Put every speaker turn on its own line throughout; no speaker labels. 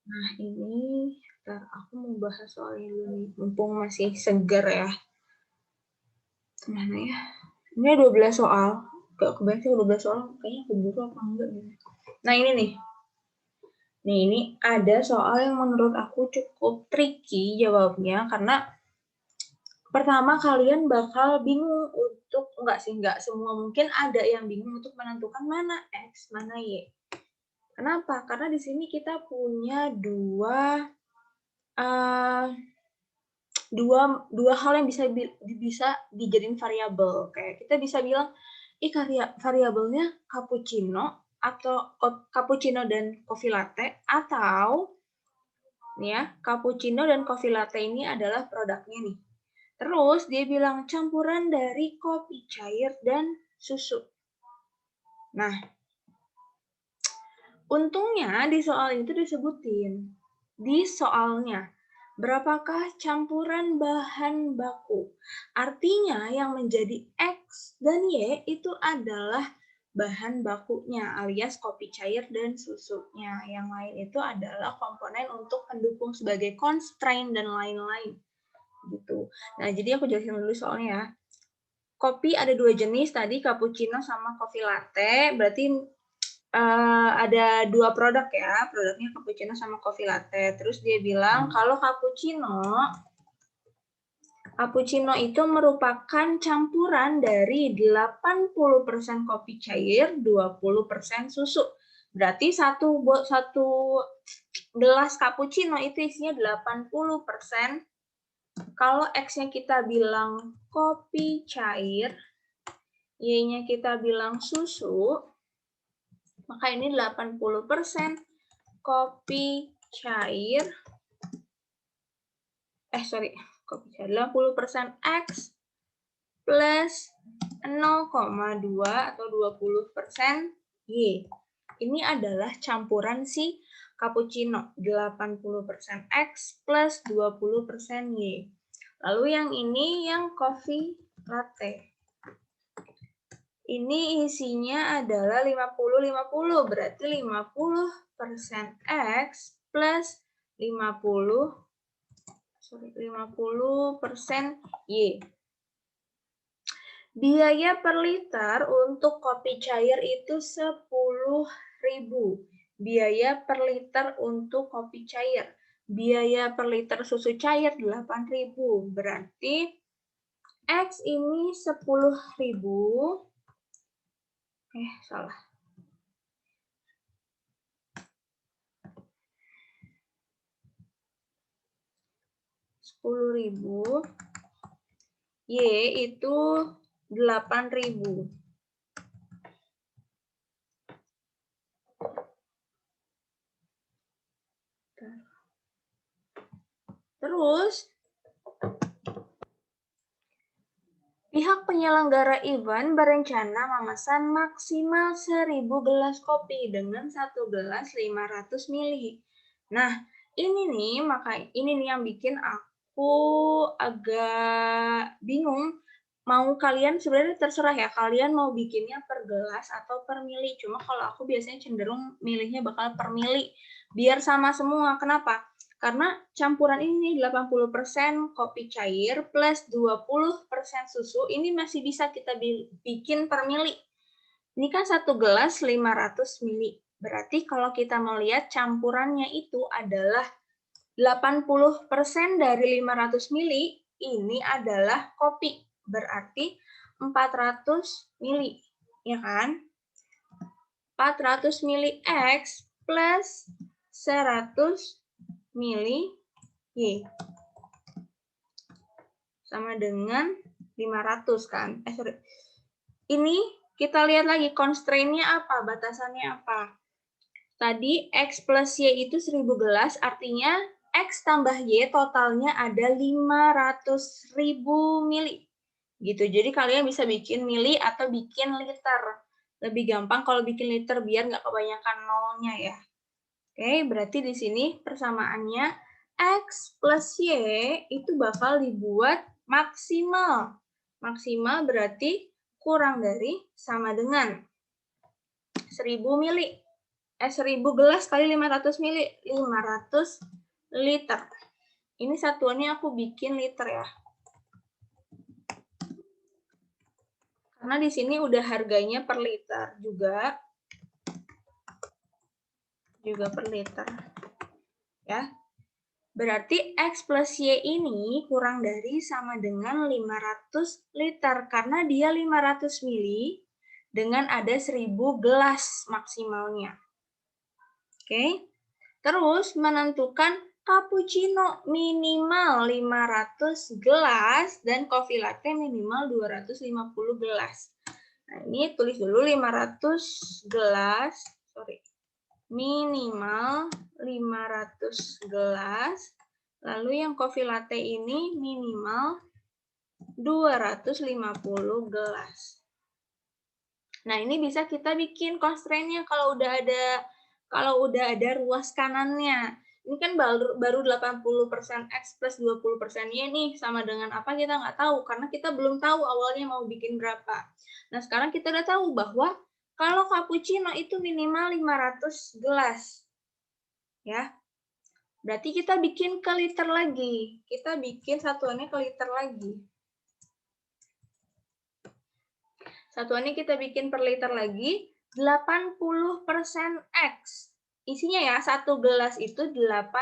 Nah, ini ntar aku mau bahas soalnya dulu nih, mumpung masih segar ya. Mana ya? Ini 12 soal. Gak kebayang sih 12 soal, kayaknya keburu apa enggak gitu. Nah, ini nih. Nih, ini ada soal yang menurut aku cukup tricky jawabnya, karena pertama kalian bakal bingung untuk, enggak semua, mungkin ada yang bingung untuk menentukan mana X, mana Y. Kenapa? Karena di sini kita punya dua hal yang bisa dijadiin variabel. Kayak kita bisa bilang, variabelnya cappuccino atau cappuccino dan coffee latte, atau nih ya, cappuccino dan coffee latte ini adalah produknya nih. Terus dia bilang campuran dari kopi cair dan susu. Nah, untungnya di soal itu disebutin. Di soalnya, berapakah campuran bahan baku? Artinya yang menjadi X dan Y itu adalah bahan bakunya alias kopi cair dan susunya. Yang lain itu adalah komponen untuk pendukung sebagai constraint dan lain-lain. Gitu. Nah, jadi aku jelasin dulu soalnya ya. Kopi ada dua jenis tadi, cappuccino sama coffee latte. Berarti ada dua produk ya, produknya cappuccino sama coffee latte. Terus dia bilang kalau cappuccino itu merupakan campuran dari 80% kopi cair, 20% susu. Berarti satu gelas cappuccino itu isinya 80%. Kalau X-nya kita bilang kopi cair, Y-nya kita bilang susu, maka ini 80% kopi cair, kopi cair 80% X plus 0,2 atau 20% Y. Ini adalah campuran si cappuccino, 80% X plus 20% Y. Lalu yang ini yang coffee latte. Ini isinya adalah 50-50, berarti 50% X plus 50% Y. Biaya per liter untuk kopi cair itu 10.000. Biaya per liter untuk kopi cair. Biaya per liter susu cair 8.000. Berarti X ini 10.000. Salah. 10.000. Y itu 8.000. Terus pihak penyelenggara event berencana memesan maksimal 1.000 gelas kopi dengan satu gelas 500 ml. Nah, ini nih yang bikin aku agak bingung. Mau kalian sebenarnya terserah ya, kalian mau bikinnya per gelas atau per mili. Cuma kalau aku biasanya cenderung milihnya bakal per mili. Biar sama semua. Kenapa? Karena campuran ini 80% kopi cair plus 20% susu, ini masih bisa kita bikin per mili. Ini kan satu gelas 500 mili. Berarti kalau kita melihat campurannya itu adalah 80% dari 500 mili, ini adalah kopi. Berarti 400 mili, ya kan? 400 mili X plus 100 mili Y. Sama dengan 500 kan? Ini kita lihat lagi constraint-nya apa, batasannya apa. Tadi X plus Y itu 1.000 gelas, artinya X tambah Y totalnya ada 500.000 mili. Gitu. Jadi kalian bisa bikin mili atau bikin liter. Lebih gampang kalau bikin liter biar nggak kebanyakan nolnya ya. Oke, berarti di sini persamaannya X plus Y itu bakal dibuat maksimal. Maksimal berarti kurang dari sama dengan 1.000 mili. 1000 gelas kali 500 mili, 500 liter. Ini satuannya aku bikin liter ya. Karena di sini udah harganya per liter juga per liter. Ya. Berarti X plus Y ini kurang dari sama dengan 500 liter karena dia 500 mili dengan ada 1000 gelas maksimalnya. Oke. Terus menentukan cappuccino minimal 500 gelas dan coffee latte minimal 250 gelas. Nah, ini tulis dulu 500 gelas, minimal 500 gelas. Lalu yang coffee latte ini minimal 250 gelas. Nah, ini bisa kita bikin constraint-nya kalau udah ada ruas kanannya. Ini kan baru 80% X plus 20% Y nih, sama dengan apa kita nggak tahu, karena kita belum tahu awalnya mau bikin berapa. Nah, sekarang kita udah tahu bahwa kalau cappuccino itu minimal 500 gelas. Ya. Berarti kita bikin ke liter lagi. Kita bikin satuannya ke liter lagi. Satuannya kita bikin per liter lagi, 80% X. Isinya ya, satu gelas itu 80%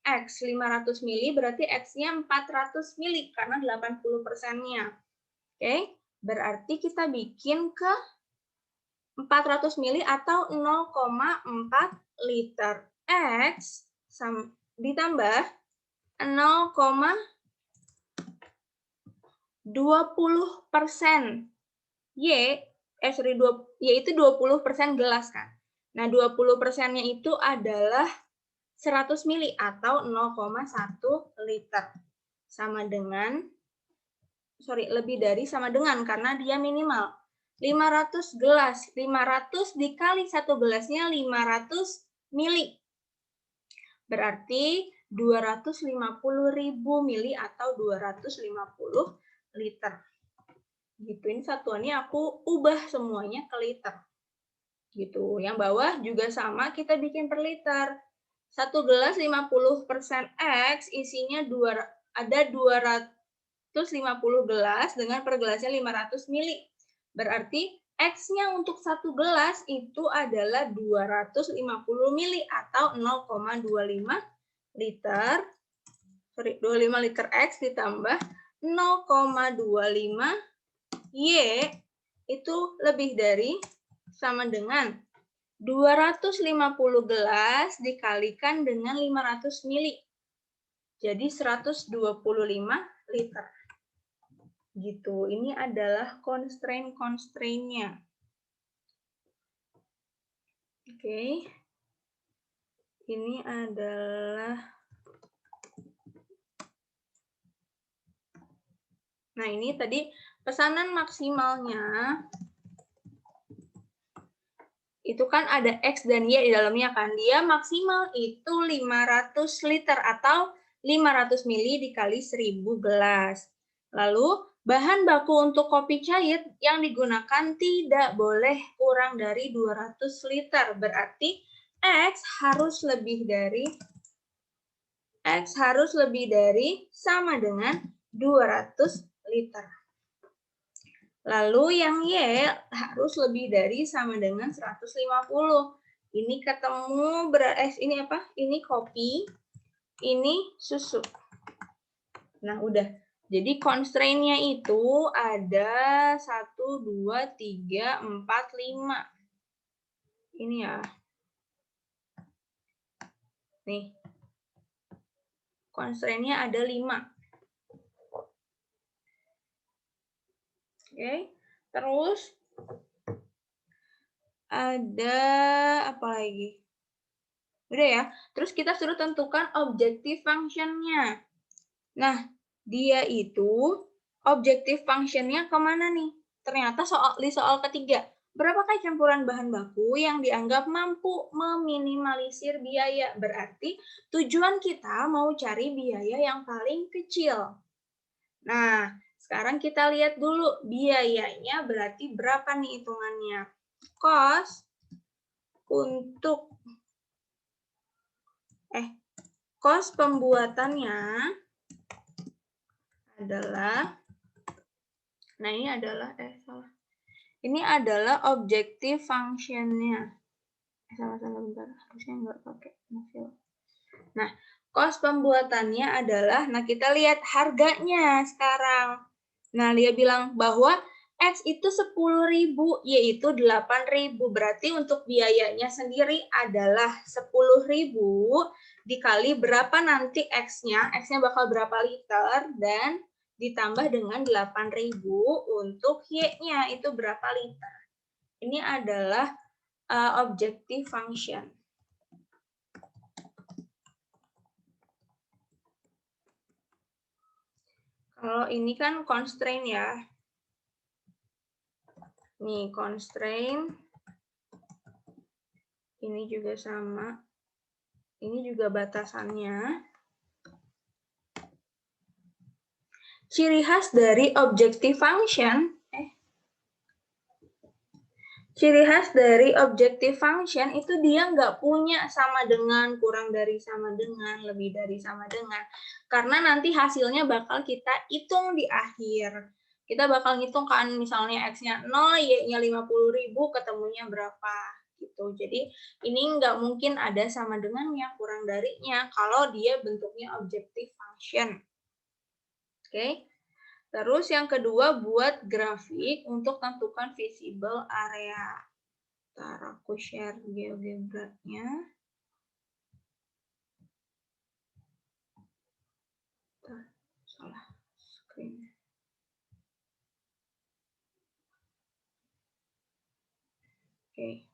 X. 500 mili berarti X-nya 400 mili karena 80%-nya. Oke, berarti kita bikin ke 400 mili atau 0,4 liter X ditambah 0,20% Y, yaitu 20% gelas kan. Nah, 20%-nya itu adalah 100 mili atau 0,1 liter. Sama dengan, lebih dari sama dengan karena dia minimal. 500 gelas, 500 dikali satu gelasnya 500 mili. Berarti 250.000 mili atau 250 liter. Gitu, ini satuannya aku ubah semuanya ke liter. Gitu. Yang bawah juga sama, kita bikin per liter. Satu gelas 50% X, isinya ada 250 gelas dengan per gelasnya 500 mili. Berarti X-nya untuk satu gelas itu adalah 250 mili atau 0,25 liter. 25 liter X ditambah 0,25 Y itu lebih dari sama dengan 250 gelas dikalikan dengan 500 mili. Jadi 125 liter. Gitu. Ini adalah constraint-nya. Oke. Ini adalah Nah, ini tadi pesanan maksimalnya itu kan ada X dan Y di dalamnya kan. Dia maksimal itu 500 liter atau 500 mili dikali 1000 gelas. Lalu, bahan baku untuk kopi cair yang digunakan tidak boleh kurang dari 200 liter. Berarti X harus lebih dari sama dengan 200 liter. Lalu yang Y harus lebih dari sama dengan 150. Ini ketemu ini apa? Ini kopi, ini susu. Nah, udah. Jadi constraint-nya itu ada 1, 2, 3, 4, 5. Ini ya. Nih. Constraint-nya ada 5. Oke, terus ada apa lagi? Udah ya, terus kita suruh tentukan objective function-nya. Nah, dia itu objective function-nya kemana nih? Ternyata di soal ketiga, berapakah campuran bahan baku yang dianggap mampu meminimalisir biaya? Berarti tujuan kita mau cari biaya yang paling kecil. Nah, sekarang kita lihat dulu biayanya berarti berapa nih hitungannya. Cost untuk kos pembuatannya adalah, nah ini adalah, salah. Ini adalah objective function-nya. Salah bentar, harusnya nggak pakai nafil. Nah, kos pembuatannya adalah, nah kita lihat harganya sekarang. Nah, dia bilang bahwa X itu 10.000, yaitu 8.000. Berarti untuk biayanya sendiri adalah 10.000 dikali berapa nanti X-nya. X-nya bakal berapa liter, dan ditambah dengan 8.000 untuk Y-nya itu berapa liter. Ini adalah objective function. Kalau ini kan constraint ya. Nih, constraint. Ini juga sama. Ini juga batasannya. Ciri khas dari objective function, ciri khas dari objective function itu dia nggak punya sama dengan, kurang dari, sama dengan, lebih dari, sama dengan. Karena nanti hasilnya bakal kita hitung di akhir. Kita bakal ngitung kan, misalnya X-nya 0, Y-nya 50.000, ketemunya berapa. Gitu. Jadi ini nggak mungkin ada sama dengannya, kurang darinya, kalau dia bentuknya objective function. Oke. Terus yang kedua, buat grafik untuk tentukan visible area. Ntar aku share GeoGebra-nya. Salah screen. Oke.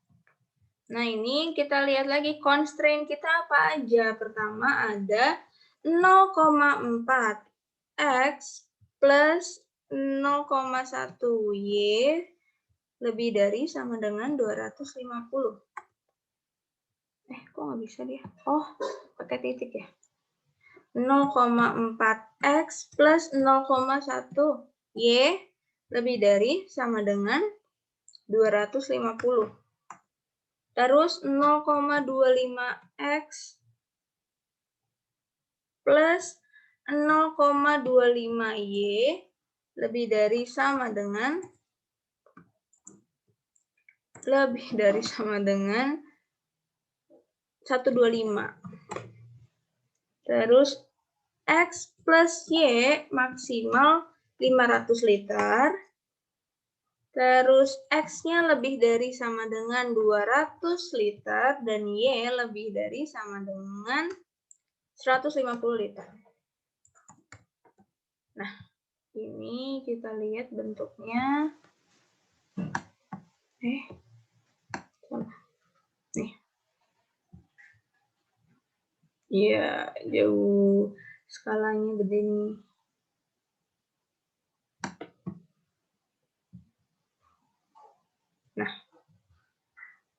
Nah, ini kita lihat lagi constraint kita apa aja. Pertama ada 0,4 X plus 0,1 Y lebih dari sama dengan 250. Kok nggak bisa dia? Oh, pakai titik ya. 0,4 X plus 0,1 Y lebih dari sama dengan 250. Terus 0,25 X plus 0,25 Y lebih dari sama dengan 125. Terus X plus Y maksimal 500 liter. Terus X-nya lebih dari sama dengan 200 liter dan Y lebih dari sama dengan 150 liter. Nah, ini kita lihat bentuknya. Nih. Iya, jauh. Skalanya gede nih. Nah,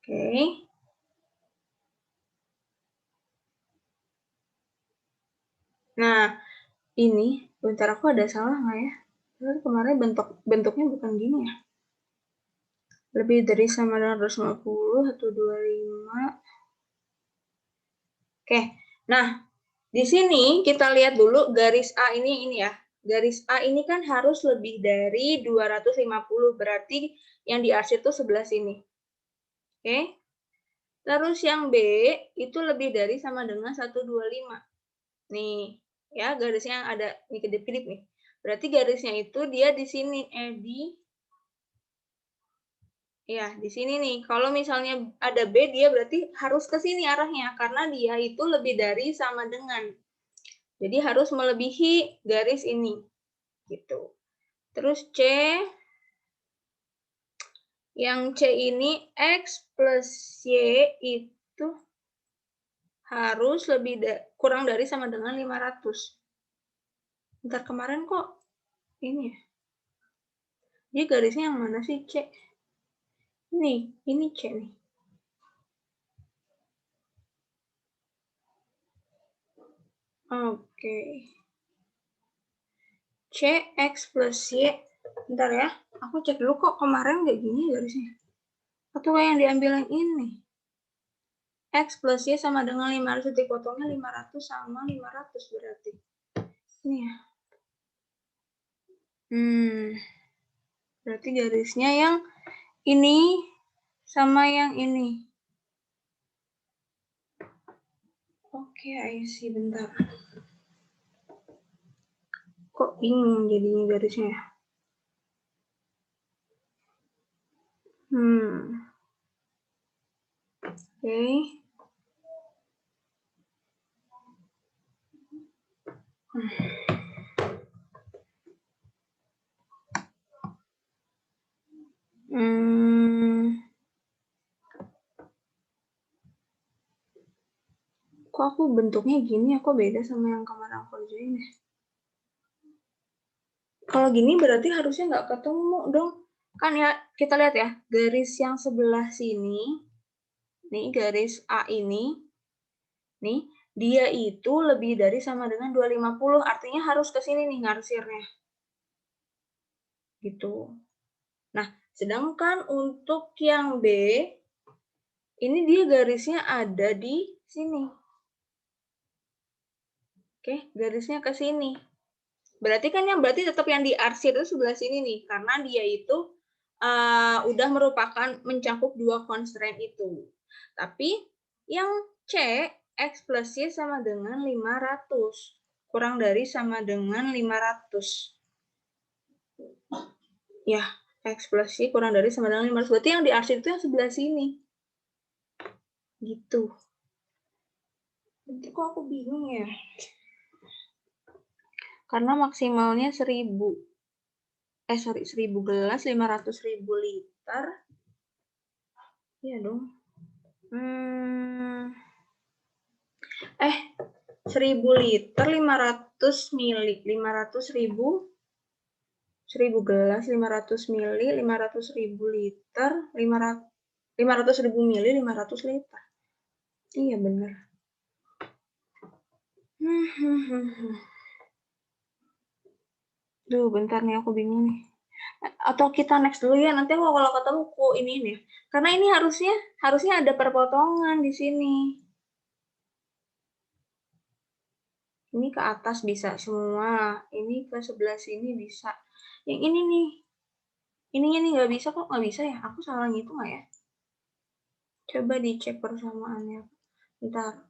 oke. Nah, ini, bentar, aku ada salah nggak ya? Kemarin bentuknya bukan gini ya. Lebih dari sama dengan 250 atau 25. Oke, nah di sini kita lihat dulu garis A ini ya. Garis A ini kan harus lebih dari 250, berarti yang diarsir itu sebelah sini. Oke. Terus yang B itu lebih dari sama dengan 125. Nih, ya garisnya yang ada nih kedip-kedip nih. Berarti garisnya itu dia di sini, di sini nih. Kalau misalnya ada B, dia berarti harus ke sini arahnya, karena dia itu lebih dari sama dengan. Jadi harus melebihi garis ini. Gitu. Terus C, yang C ini X plus Y itu harus kurang dari sama dengan 500. Bentar, kemarin kok ini ya? Jadi garisnya yang mana sih, C? Ini C nih. Oke. C, X plus Y. Bentar ya, aku cek dulu kok kemarin kayak gini garisnya. Atau kayak yang diambil yang ini. X plus Y sama dengan 500, dipotongnya 500 sama 500 berarti. Ini ya. Berarti garisnya yang ini sama yang ini. Oke, I see. Bentar. Kok bingung jadinya garisnya ya? Oke. Kok aku bentuknya gini ya? Kok beda sama yang kemarin aku kerjain ya? Kalau gini berarti harusnya nggak ketemu dong. Kan ya, kita lihat ya, garis yang sebelah sini, nih garis A ini, nih, dia itu lebih dari sama dengan 250, artinya harus ke sini nih ngarsirnya. Gitu. Nah, sedangkan untuk yang B, ini dia garisnya ada di sini. Oke, garisnya ke sini. Berarti kan berarti tetap yang diarsir itu sebelah sini nih, karena dia itu udah merupakan mencakup dua constraint itu. Tapi yang C, X plus Y sama dengan 500. Kurang dari sama dengan 500. Ya, X plus Y kurang dari sama dengan 500. Berarti yang diarsir itu yang sebelah sini. Gitu. Nanti kok aku bingung ya? Karena maksimalnya 1000 gelas, 500.000 liter. Iya dong. 1000 liter, 500 mili, 500.000, 1000 gelas, 500 mili, 500.000 liter, 500.000 mili, 500 liter. Iya bener. Duh, bentar nih aku bingung nih. Atau kita next dulu ya, nanti aku kalau ketemu aku ini nih. Karena ini harusnya ada perpotongan di sini. Ini ke atas bisa semua, ini ke sebelah sini bisa. Yang ini nih, ininya nih nggak bisa kok, nggak bisa ya? Aku salah gitu nggak ya? Coba dicek persamaannya. Bentar.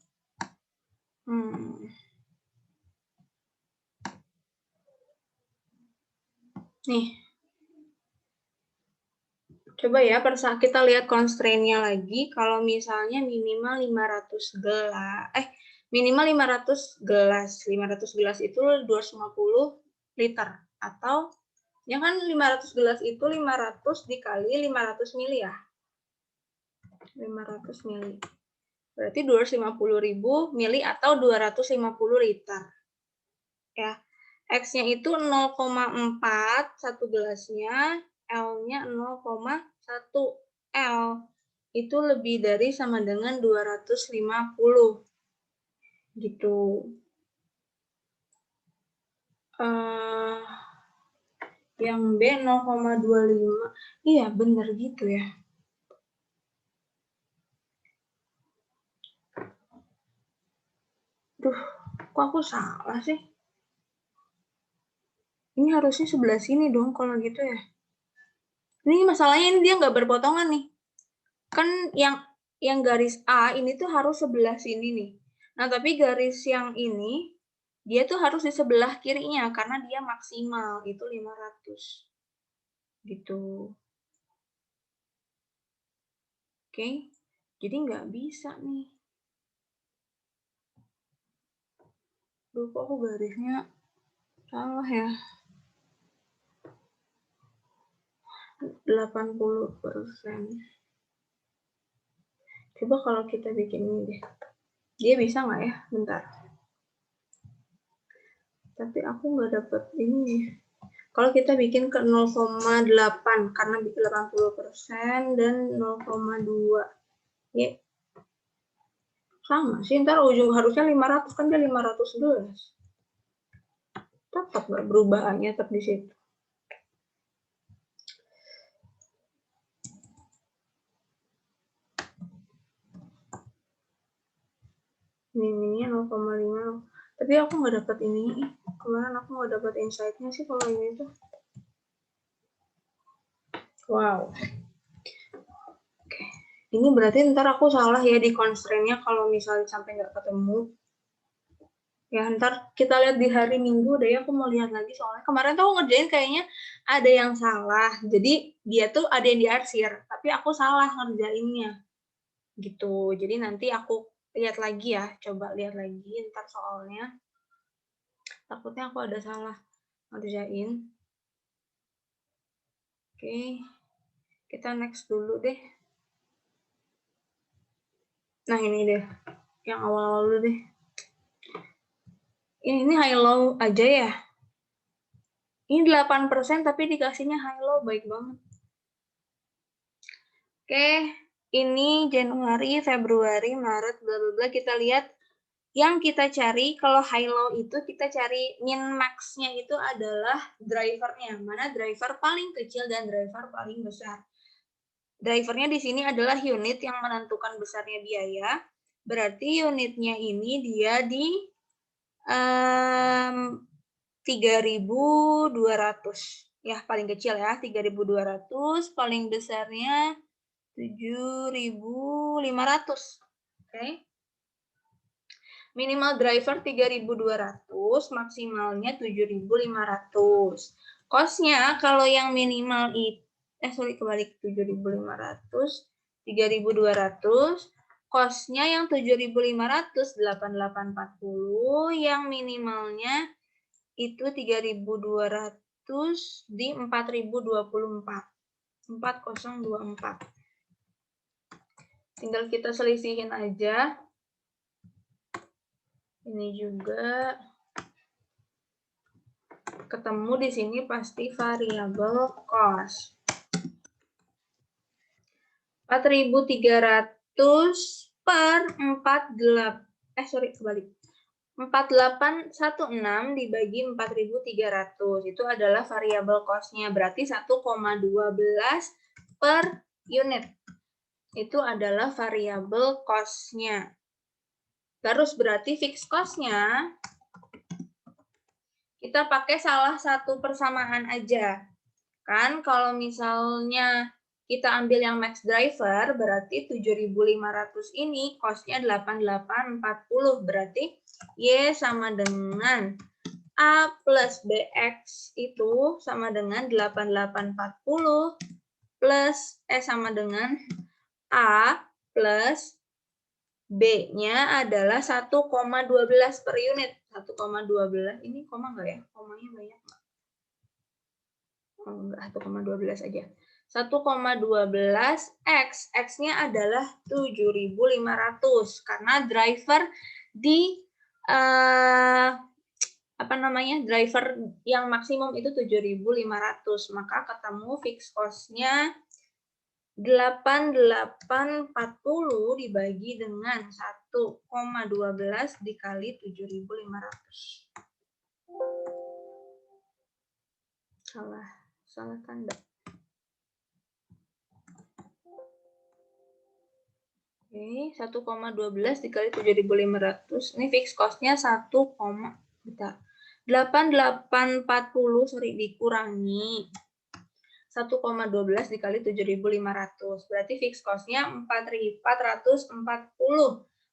Nih. Coba ya, kita lihat constraint-nya lagi. Kalau misalnya minimal 500 gelas. Minimal 500 gelas. 500 gelas itu 250 liter. Atau, ya kan 500 gelas itu 500 dikali 500 mili ya. 500 mili. Berarti 250.000 mili atau 250 liter. Ya. X-nya itu 0,4 satu gelasnya, L-nya 0,1 L. Itu lebih dari sama dengan 250. Gitu. Yang B 0,25. Iya, bener gitu ya. Duh, kok aku salah sih? Ini harusnya sebelah sini dong kalau gitu ya. Ini masalahnya ini dia nggak berpotongan nih. Kan yang garis A ini tuh harus sebelah sini nih. Nah, tapi garis yang ini, dia tuh harus di sebelah kirinya, karena dia maksimal, itu 500. Gitu. Oke, jadi nggak bisa nih. Duh, kok aku garisnya salah ya. 80%. Coba kalau kita bikin ini deh. Dia bisa nggak ya? Bentar. Tapi aku nggak dapet ini. Kalau kita bikin ke 0,8 karena 80% dan 0,2. Ya. Sama sih, ntar ujung harusnya 500 kan dia 500 gelas. Tetap nggak berubahannya tetap di situ. Ini 0,5. Tapi aku nggak dapat ini. Kemarin aku nggak dapat insight-nya sih kalau ini tuh. Wow. Oke. Ini berarti ntar aku salah ya di constraint-nya kalau misalnya sampai nggak ketemu. Ya ntar kita lihat di hari Minggu deh, aku mau lihat lagi soalnya kemarin tuh aku ngerjain kayaknya ada yang salah. Jadi dia tuh ada yang diarsir, tapi aku salah ngerjainnya. Gitu. Jadi nanti aku lihat lagi ya, coba lihat lagi ntar soalnya. Takutnya aku ada salah ngerjain. Oke. Kita next dulu deh. Nah, ini deh. Yang awal-awal dulu deh. Ini high low aja ya. Ini 8% tapi dikasihnya high low, baik banget. Oke, ini Januari, Februari, Maret, bla bla bla. Kita lihat yang kita cari kalau high low itu kita cari min max-nya itu adalah drivernya. Mana driver paling kecil dan driver paling besar. Drivernya di sini adalah unit yang menentukan besarnya biaya. Berarti unitnya ini dia di 3.200. Ya, paling kecil ya, 3.200. Paling besarnya 7.500. Oke. Minimal driver 3.200, maksimalnya 7.500. Cost-nya kalau yang minimal itu kebalik 7.500, 3.200. Cost-nya yang 7.500 8840, yang minimalnya itu 3.200 di 4.024. 4024. Tinggal kita selisihin aja. Ini juga ketemu di sini pasti variabel cost. 4.300 per 4816 dibagi 4.300 itu adalah variabel cost-nya, berarti 1,12 per unit. Itu adalah variabel cost-nya. Terus berarti fixed cost-nya kita pakai salah satu persamaan aja. Kan kalau misalnya kita ambil yang max driver, berarti 7.500 ini cost-nya 8840. Berarti Y sama dengan A plus BX itu sama dengan 8840 plus sama dengan A plus B-nya adalah 1,12 per unit. 1,12 ini koma enggak ya? Komanya banyak enggak? Oh, enggak, 1,12 aja. 1,12 X. X-nya adalah 7.500 karena driver di driver yang maksimum itu 7.500, maka ketemu fixed cost-nya 8840 dibagi dengan 1,12 dikali 7.500. Salah tanda. Oke, 1,12 dikali 7.500. Ini fixed cost-nya 8840 dikurangi 1,12 dikali 7.500. Berarti fixed cost-nya 4.440.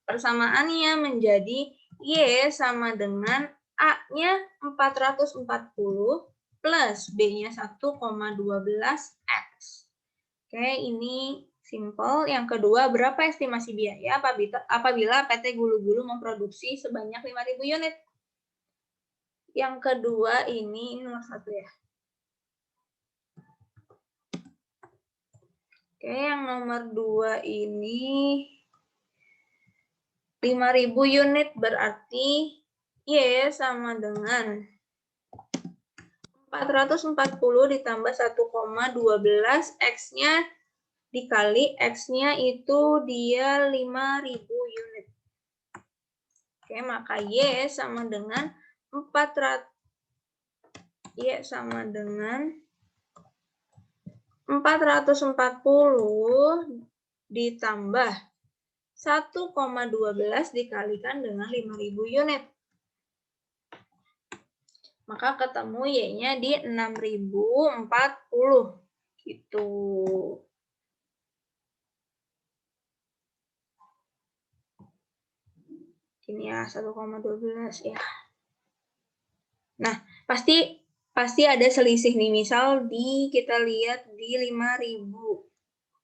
Persamaannya menjadi Y sama dengan A-nya 440 plus B-nya 1,12 X. Oke, ini simple. Yang kedua, berapa estimasi biaya apabila PT Gulu-Gulu memproduksi sebanyak 5.000 unit? Yang kedua ini nomor 1 ya. Oke, yang nomor 2 ini 5.000 unit berarti Y sama dengan 440 ditambah 1,12 X-nya dikali X-nya itu dia 5.000 unit. Oke, maka Y sama dengan 440 ditambah 1,12 dikalikan dengan 5.000 unit. Maka ketemu Y-nya di 6.040. Gitu. Ini ya, 1,12 ya. Nah, pasti ada selisih nih. Misal kita lihat di 5.000.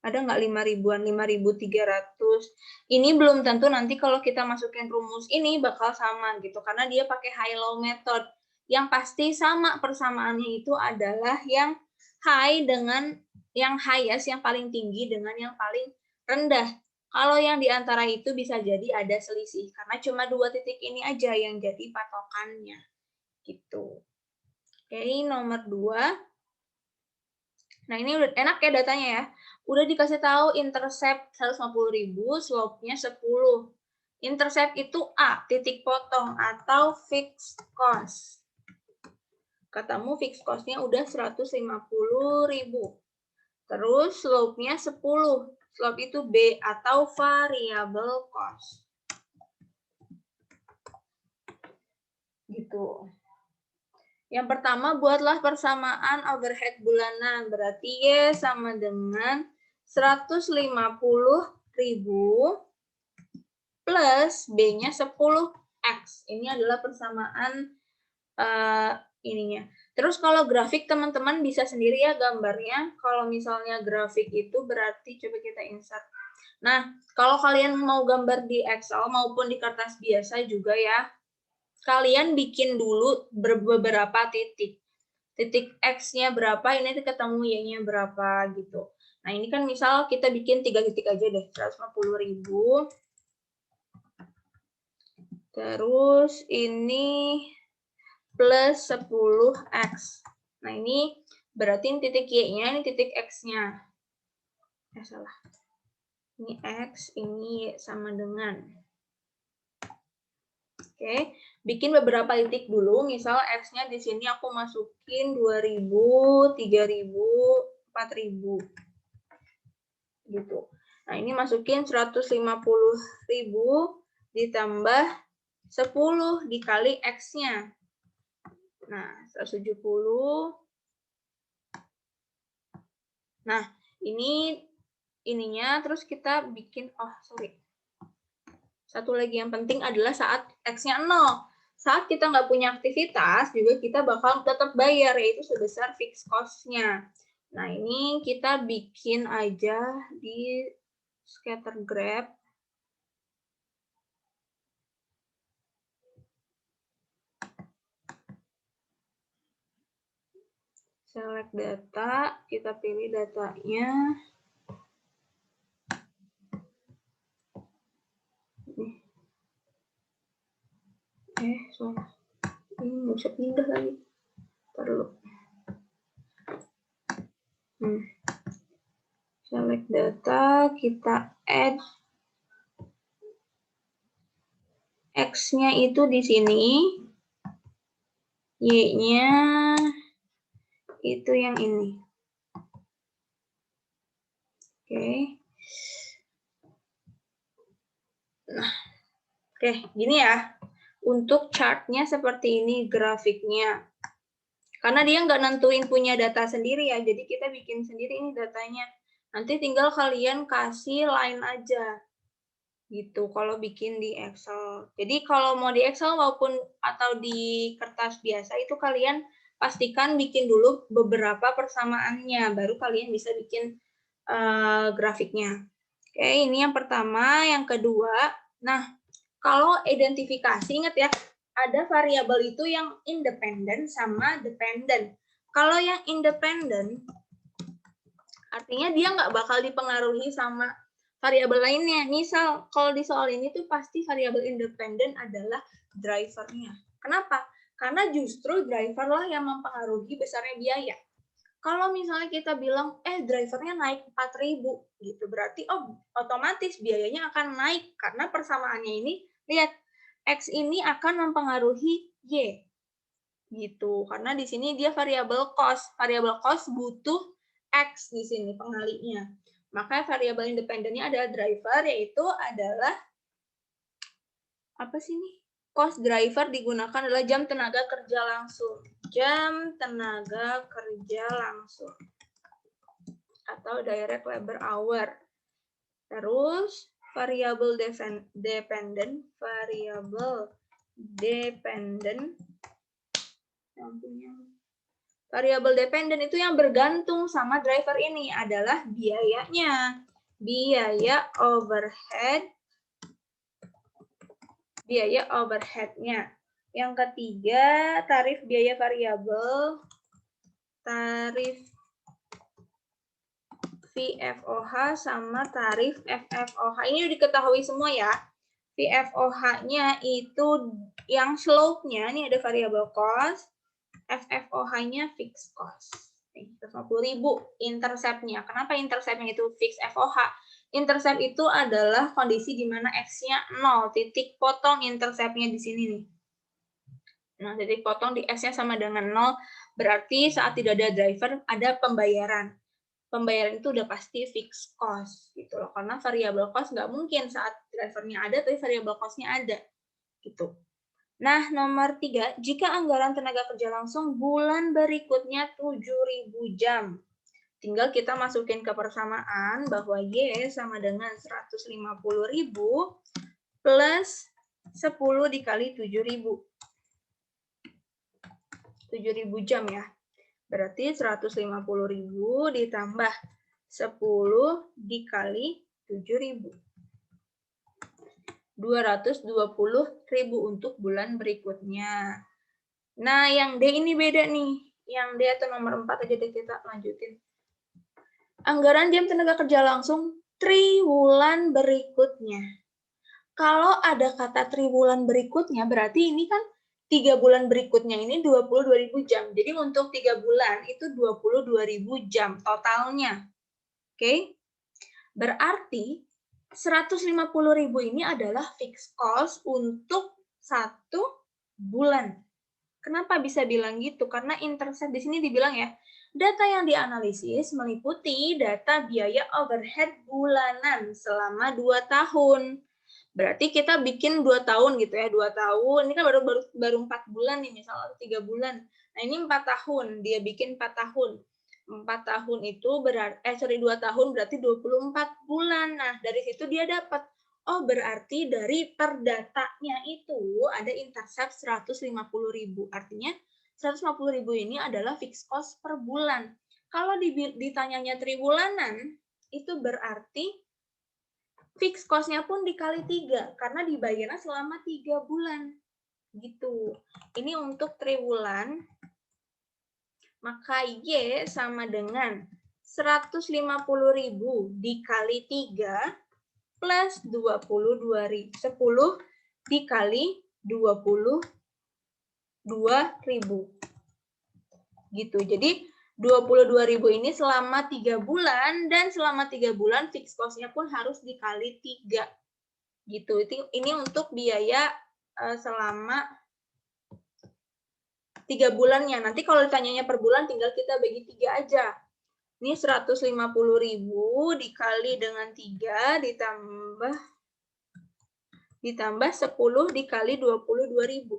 Ada nggak 5.000-an? 5.300. Ini belum tentu nanti kalau kita masukin rumus ini bakal sama gitu. Karena dia pakai high-low method. Yang pasti sama persamaannya itu adalah yang high dengan yang highest, yang paling tinggi dengan yang paling rendah. Kalau yang di antara itu bisa jadi ada selisih. Karena cuma 2 titik ini aja yang jadi patokannya. Gitu. Oke, nomor 2. Nah, ini udah enak ya datanya ya. Udah dikasih tahu intercept 150.000, slope-nya 10. Intercept itu A, titik potong atau fixed cost. Katamu fixed cost-nya udah 150.000. Terus slope-nya 10. Slope itu B atau variable cost. Gitu. Yang pertama, buatlah persamaan overhead bulanan. Berarti Y sama dengan 150.000 plus B-nya 10X. Ini adalah persamaan ininya. Terus kalau grafik, teman-teman bisa sendiri ya gambarnya. Kalau misalnya grafik itu berarti, coba kita insert. Nah, kalau kalian mau gambar di Excel maupun di kertas biasa juga ya, kalian bikin dulu beberapa titik. Titik X-nya berapa, ini ketemu Y-nya berapa gitu. Nah, ini kan misal kita bikin 3 titik aja deh, 150.000. Terus ini plus 10X. Nah, ini berarti ini titik Y-nya, ini titik X-nya. Salah. Ini X, ini Y sama dengan. Oke, bikin beberapa titik dulu. Misal X-nya di sini aku masukin 2.000, 3.000, 4.000. Gitu. Nah, ini masukin 150.000 ditambah 10 dikali X-nya. Nah, 170. Nah, ininya terus kita bikin, satu lagi yang penting adalah saat X-nya 0. Saat kita nggak punya aktivitas, juga kita bakal tetap bayar, yaitu sebesar fixed cost-nya. Nah, ini kita bikin aja di scatter graph. Select data, kita pilih datanya. Salah. Ini nggak bisa pindah lagi. Perlu. Select data, kita add X-nya itu di sini, Y-nya itu yang ini. Oke. Nah, oke, gini ya. Untuk chart-nya seperti ini grafiknya. Karena dia nggak nentuin punya data sendiri ya, jadi kita bikin sendiri ini datanya. Nanti tinggal kalian kasih line aja. Gitu, kalau bikin di Excel. Jadi kalau mau di Excel maupun atau di kertas biasa itu kalian pastikan bikin dulu beberapa persamaannya, baru kalian bisa bikin grafiknya. Oke, ini yang pertama. Yang kedua, nah, kalau identifikasi, ingat ya, ada variabel itu yang independen sama dependen. Kalau yang independen, artinya dia nggak bakal dipengaruhi sama variabel lainnya. Misal, kalau di soal ini tuh pasti variabel independen adalah drivernya. Kenapa? Karena justru driver lah yang mempengaruhi besarnya biaya. Kalau misalnya kita bilang, drivernya naik 4.000, gitu, berarti otomatis biayanya akan naik, karena persamaannya ini, lihat, X ini akan mempengaruhi Y, gitu, karena di sini dia variabel cost butuh X di sini pengalinya. Maka variabel independennya adalah driver, yaitu adalah apa sih nih? Cost driver digunakan adalah jam tenaga kerja langsung. Jam tenaga kerja langsung. Atau direct labor hour. Terus variabel dependent variabel dependent itu yang bergantung sama driver ini adalah biayanya. Biaya overhead-nya. Yang ketiga, tarif biaya variabel, tarif VFOH sama tarif FFOH. Ini udah diketahui semua ya. VFOH-nya itu yang slope-nya, ini ada variable cost, FFOH-nya fixed cost. 150.000 intercept-nya. Kenapa intercept-nya itu fixed FOH? Intercept itu adalah kondisi di mana X-nya 0, titik potong intercept-nya di sini nih. Nah, titik potong di X-nya sama dengan 0, berarti saat tidak ada driver, ada pembayaran. Pembayaran itu udah pasti fixed cost gitu loh, karena variable cost nggak mungkin saat drivernya ada tapi variable cost-nya ada gitu. Nah, nomor 3, jika anggaran tenaga kerja langsung bulan berikutnya 7.000 jam. Tinggal kita masukin ke persamaan bahwa Y sama dengan 150.000 plus 10 dikali 7.000. 7.000 jam ya. Berarti 150.000 ditambah 10 dikali 7.000. 220.000 untuk bulan berikutnya. Nah, yang D ini beda nih. Yang D atau nomor 4 aja deh kita lanjutin. Anggaran jam tenaga kerja langsung triwulan berikutnya. Kalau ada kata triwulan berikutnya, berarti ini kan 3 bulan berikutnya ini 22.000 jam. Jadi untuk 3 bulan itu 22.000 jam totalnya. Oke? Berarti 150.000 ini adalah fixed cost untuk 1 bulan. Kenapa bisa bilang gitu? Karena intercept di sini dibilang ya, data yang dianalisis meliputi data biaya overhead bulanan selama 2 tahun. Berarti kita bikin 2 tahun gitu ya, 2 tahun. Ini kan baru 4 bulan nih, misalnya 3 bulan. Nah, ini 4 tahun, dia bikin 4 tahun. 4 tahun itu berarti 2 tahun berarti 24 bulan. Nah, dari situ dia dapat, oh berarti dari perdatanya itu ada intercept 150.000. Artinya 150.000 ini adalah fixed cost per bulan. Kalau ditanyanya triwulanan, itu berarti fixed cost-nya pun dikali 3, karena dibayarnya selama 3 bulan. Gitu. Ini untuk triwulan, maka Y sama dengan 150.000 dikali 3 plus 10 dikali 22.000. Gitu. Jadi 22.000 ini selama 3 bulan, dan selama 3 bulan fixed cost-nya pun harus dikali 3. Gitu. Ini untuk biaya selama 3 bulannya. Nanti kalau ditanyanya per bulan tinggal kita bagi 3 aja. Ini 150.000 dikali dengan 3 ditambah 10 dikali 22.000.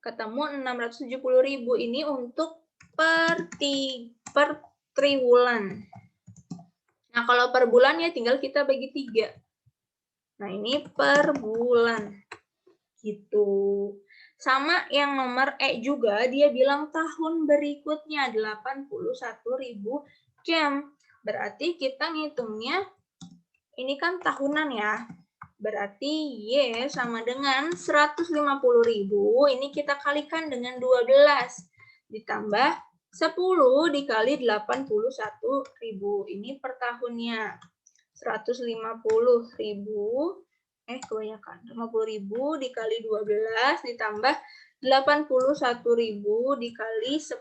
Ketemu 670.000. Ini untuk per triwulan. Nah, kalau per bulan ya tinggal kita bagi 3. Nah, ini per bulan. Gitu. Sama yang nomor E juga, dia bilang tahun berikutnya 81.000 jam. Berarti kita ngitungnya, ini kan tahunan ya. Berarti Y sama dengan 150.000, ini kita kalikan dengan 12. Ditambah 10 dikali 81.000, ini per tahunnya. 150.000, kebanyakan. 50.000 dikali 12 ditambah 81.000 dikali 10.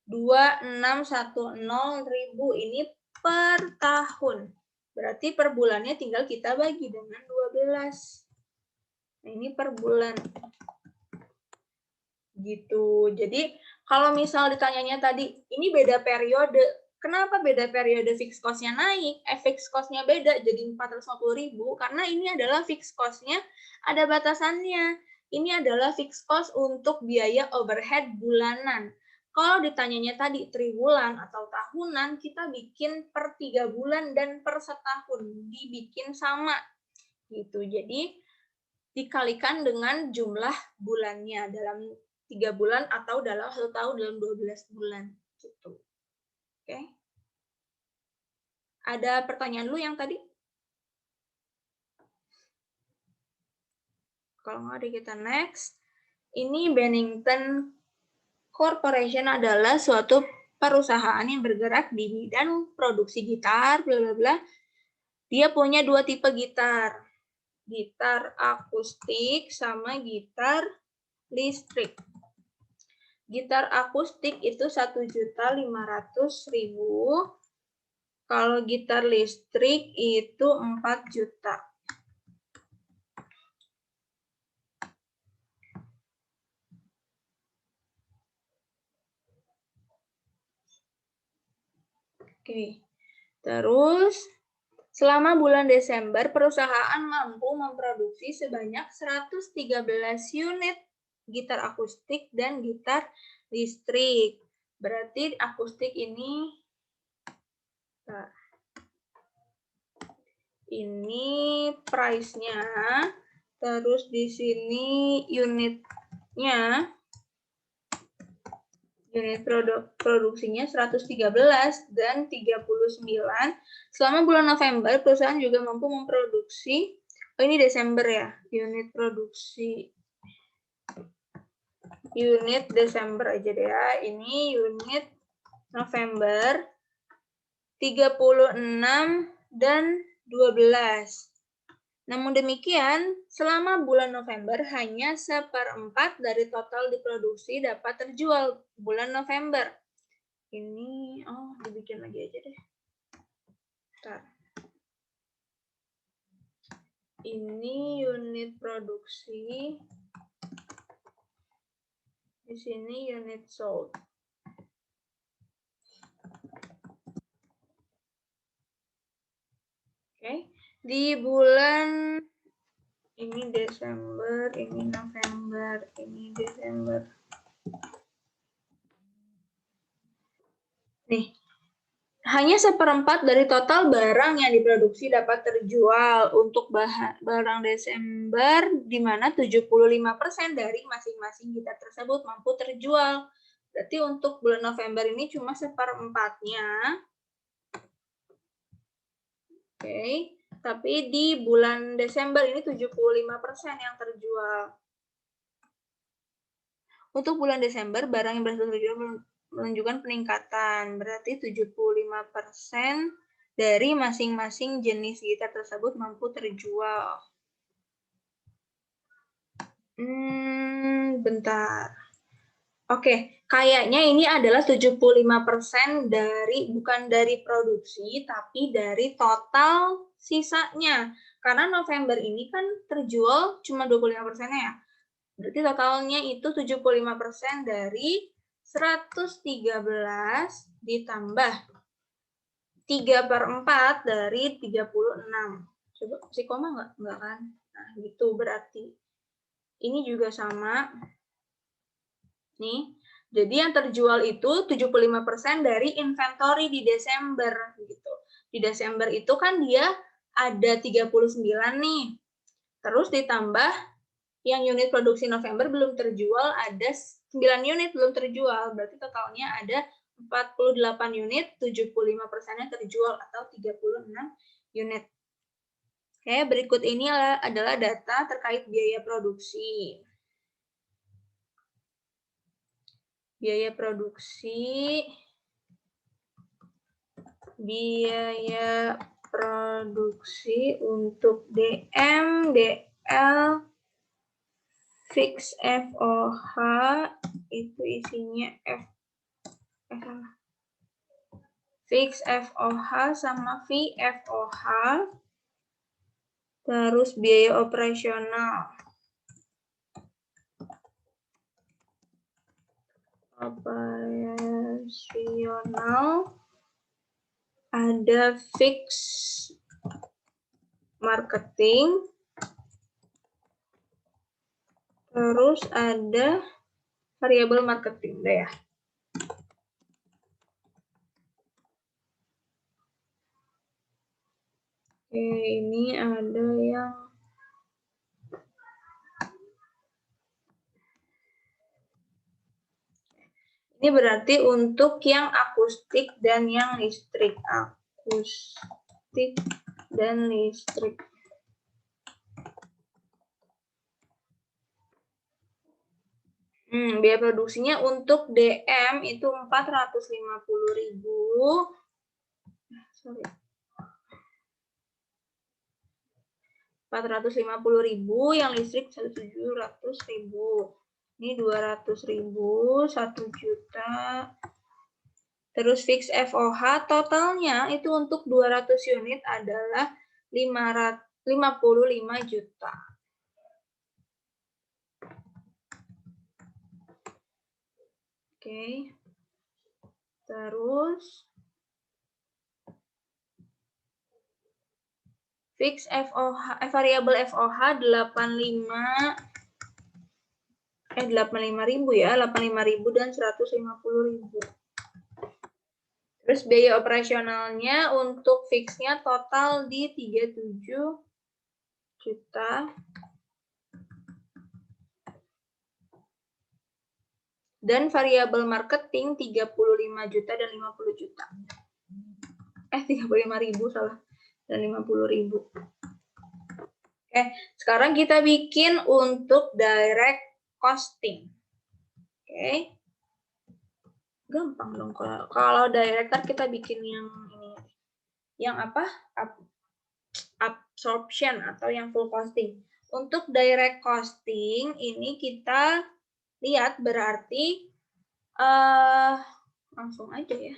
2610.000 ini per tahun. Berarti per bulannya tinggal kita bagi dengan 12. Nah, ini per bulan. Gitu. Jadi Kalau misal ditanyanya tadi, ini beda periode. Kenapa beda periode fixed cost-nya naik? Fixed cost-nya beda, jadi 450.000. Karena ini adalah fixed cost-nya ada batasannya. Ini adalah fixed cost untuk biaya overhead bulanan. Kalau ditanyanya tadi triwulan atau tahunan, kita bikin per 3 bulan dan per setahun. Dibikin sama. Gitu. Jadi, dikalikan dengan jumlah bulannya dalam 3 bulan atau dalam 1 tahun dalam 12 bulan gitu. Oke. Ada pertanyaan lu yang tadi? Kalau nggak, kita next. Ini Bennington Corporation adalah suatu perusahaan yang bergerak di bidang produksi gitar, bla bla bla. Dia punya 2 tipe gitar. Gitar akustik sama gitar listrik. Gitar akustik itu 1.500.000. Kalau gitar listrik itu 4 juta. Oke. Terus, selama bulan Desember, perusahaan mampu memproduksi sebanyak 113 unit gitar akustik dan gitar listrik. Berarti akustik ini price-nya, terus di sini unitnya, unit produksinya 113 dan 39. Selama bulan November, perusahaan juga mampu memproduksi, ini Desember ya, unit produksi. Unit Desember aja deh ya, ini unit November 36 dan 12. Namun demikian, selama bulan November hanya 1/4 dari total diproduksi dapat terjual bulan November. Ini, dibikin lagi aja deh. Bentar. Ini unit produksi. Di sini unit sold. Oke. Di bulan ini Desember, ini November, ini Desember. Nih, hanya 1/4 dari total barang yang diproduksi dapat terjual untuk barang Desember, di mana 75% dari masing-masing gitar tersebut mampu terjual. Berarti untuk bulan November ini cuma 1/4-nya. Oke. Tapi di bulan Desember ini 75% yang terjual. Untuk bulan Desember, barang yang berhasil terjual menunjukkan peningkatan. Berarti 75% dari masing-masing jenis gitar tersebut mampu terjual. Bentar. Oke, kayaknya ini adalah 75% bukan dari produksi, tapi dari total sisanya. Karena November ini kan terjual cuma 25%-nya ya. Berarti totalnya itu 75% dari 113 ditambah 3/4 dari 36. Coba kasih koma nggak? Nggak kan? Nah, gitu berarti. Ini juga sama. Nih, jadi yang terjual itu 75% dari inventory di Desember gitu. Di Desember itu kan dia ada 39 nih. Terus ditambah yang unit produksi November belum terjual, ada 9 unit belum terjual. Berarti totalnya ada 48 unit, 75%-nya terjual atau 36 unit. Oke, berikut ini adalah data terkait biaya produksi. Biaya produksi untuk DM, DL, fix FOH itu isinya fix FOH sama VFOH, terus biaya operasional. operasional, ada fix marketing, terus ada variabel marketing, udah ya. Oke, ini ada yang ini berarti untuk yang akustik dan yang listrik. Akustik dan listrik. Biaya produksinya untuk DM itu 450.000. Sorry. 450.000, yang listrik 700.000. Ini 200.000, 1 juta. Terus fix FOH totalnya itu untuk 200 unit adalah 55 juta. Oke. Terus fix FOH, variabel FOH 85.000 ya, 85.000 dan 150.000. Terus biaya operasionalnya untuk fixnya total di 37 juta. Dan variabel marketing 35 juta dan 50 juta. 35.000 salah. Dan 50.000. Oke, sekarang kita bikin untuk direct costing. Oke. Gampang dong kalau direct kita bikin yang ini. Yang apa? Absorption atau yang full costing. Untuk direct costing ini kita lihat berarti langsung aja ya.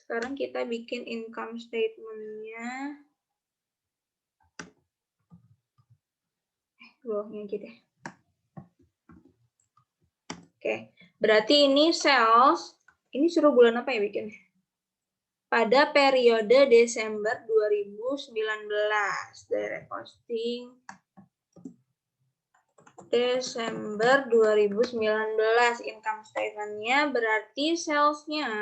Sekarang kita bikin income statement-nya. Bawahnya aja deh. Oke, berarti ini sales. Ini suruh bulan apa ya bikin? Pada periode Desember 2019. Direct costing Desember 2019. Income statement-nya berarti sales-nya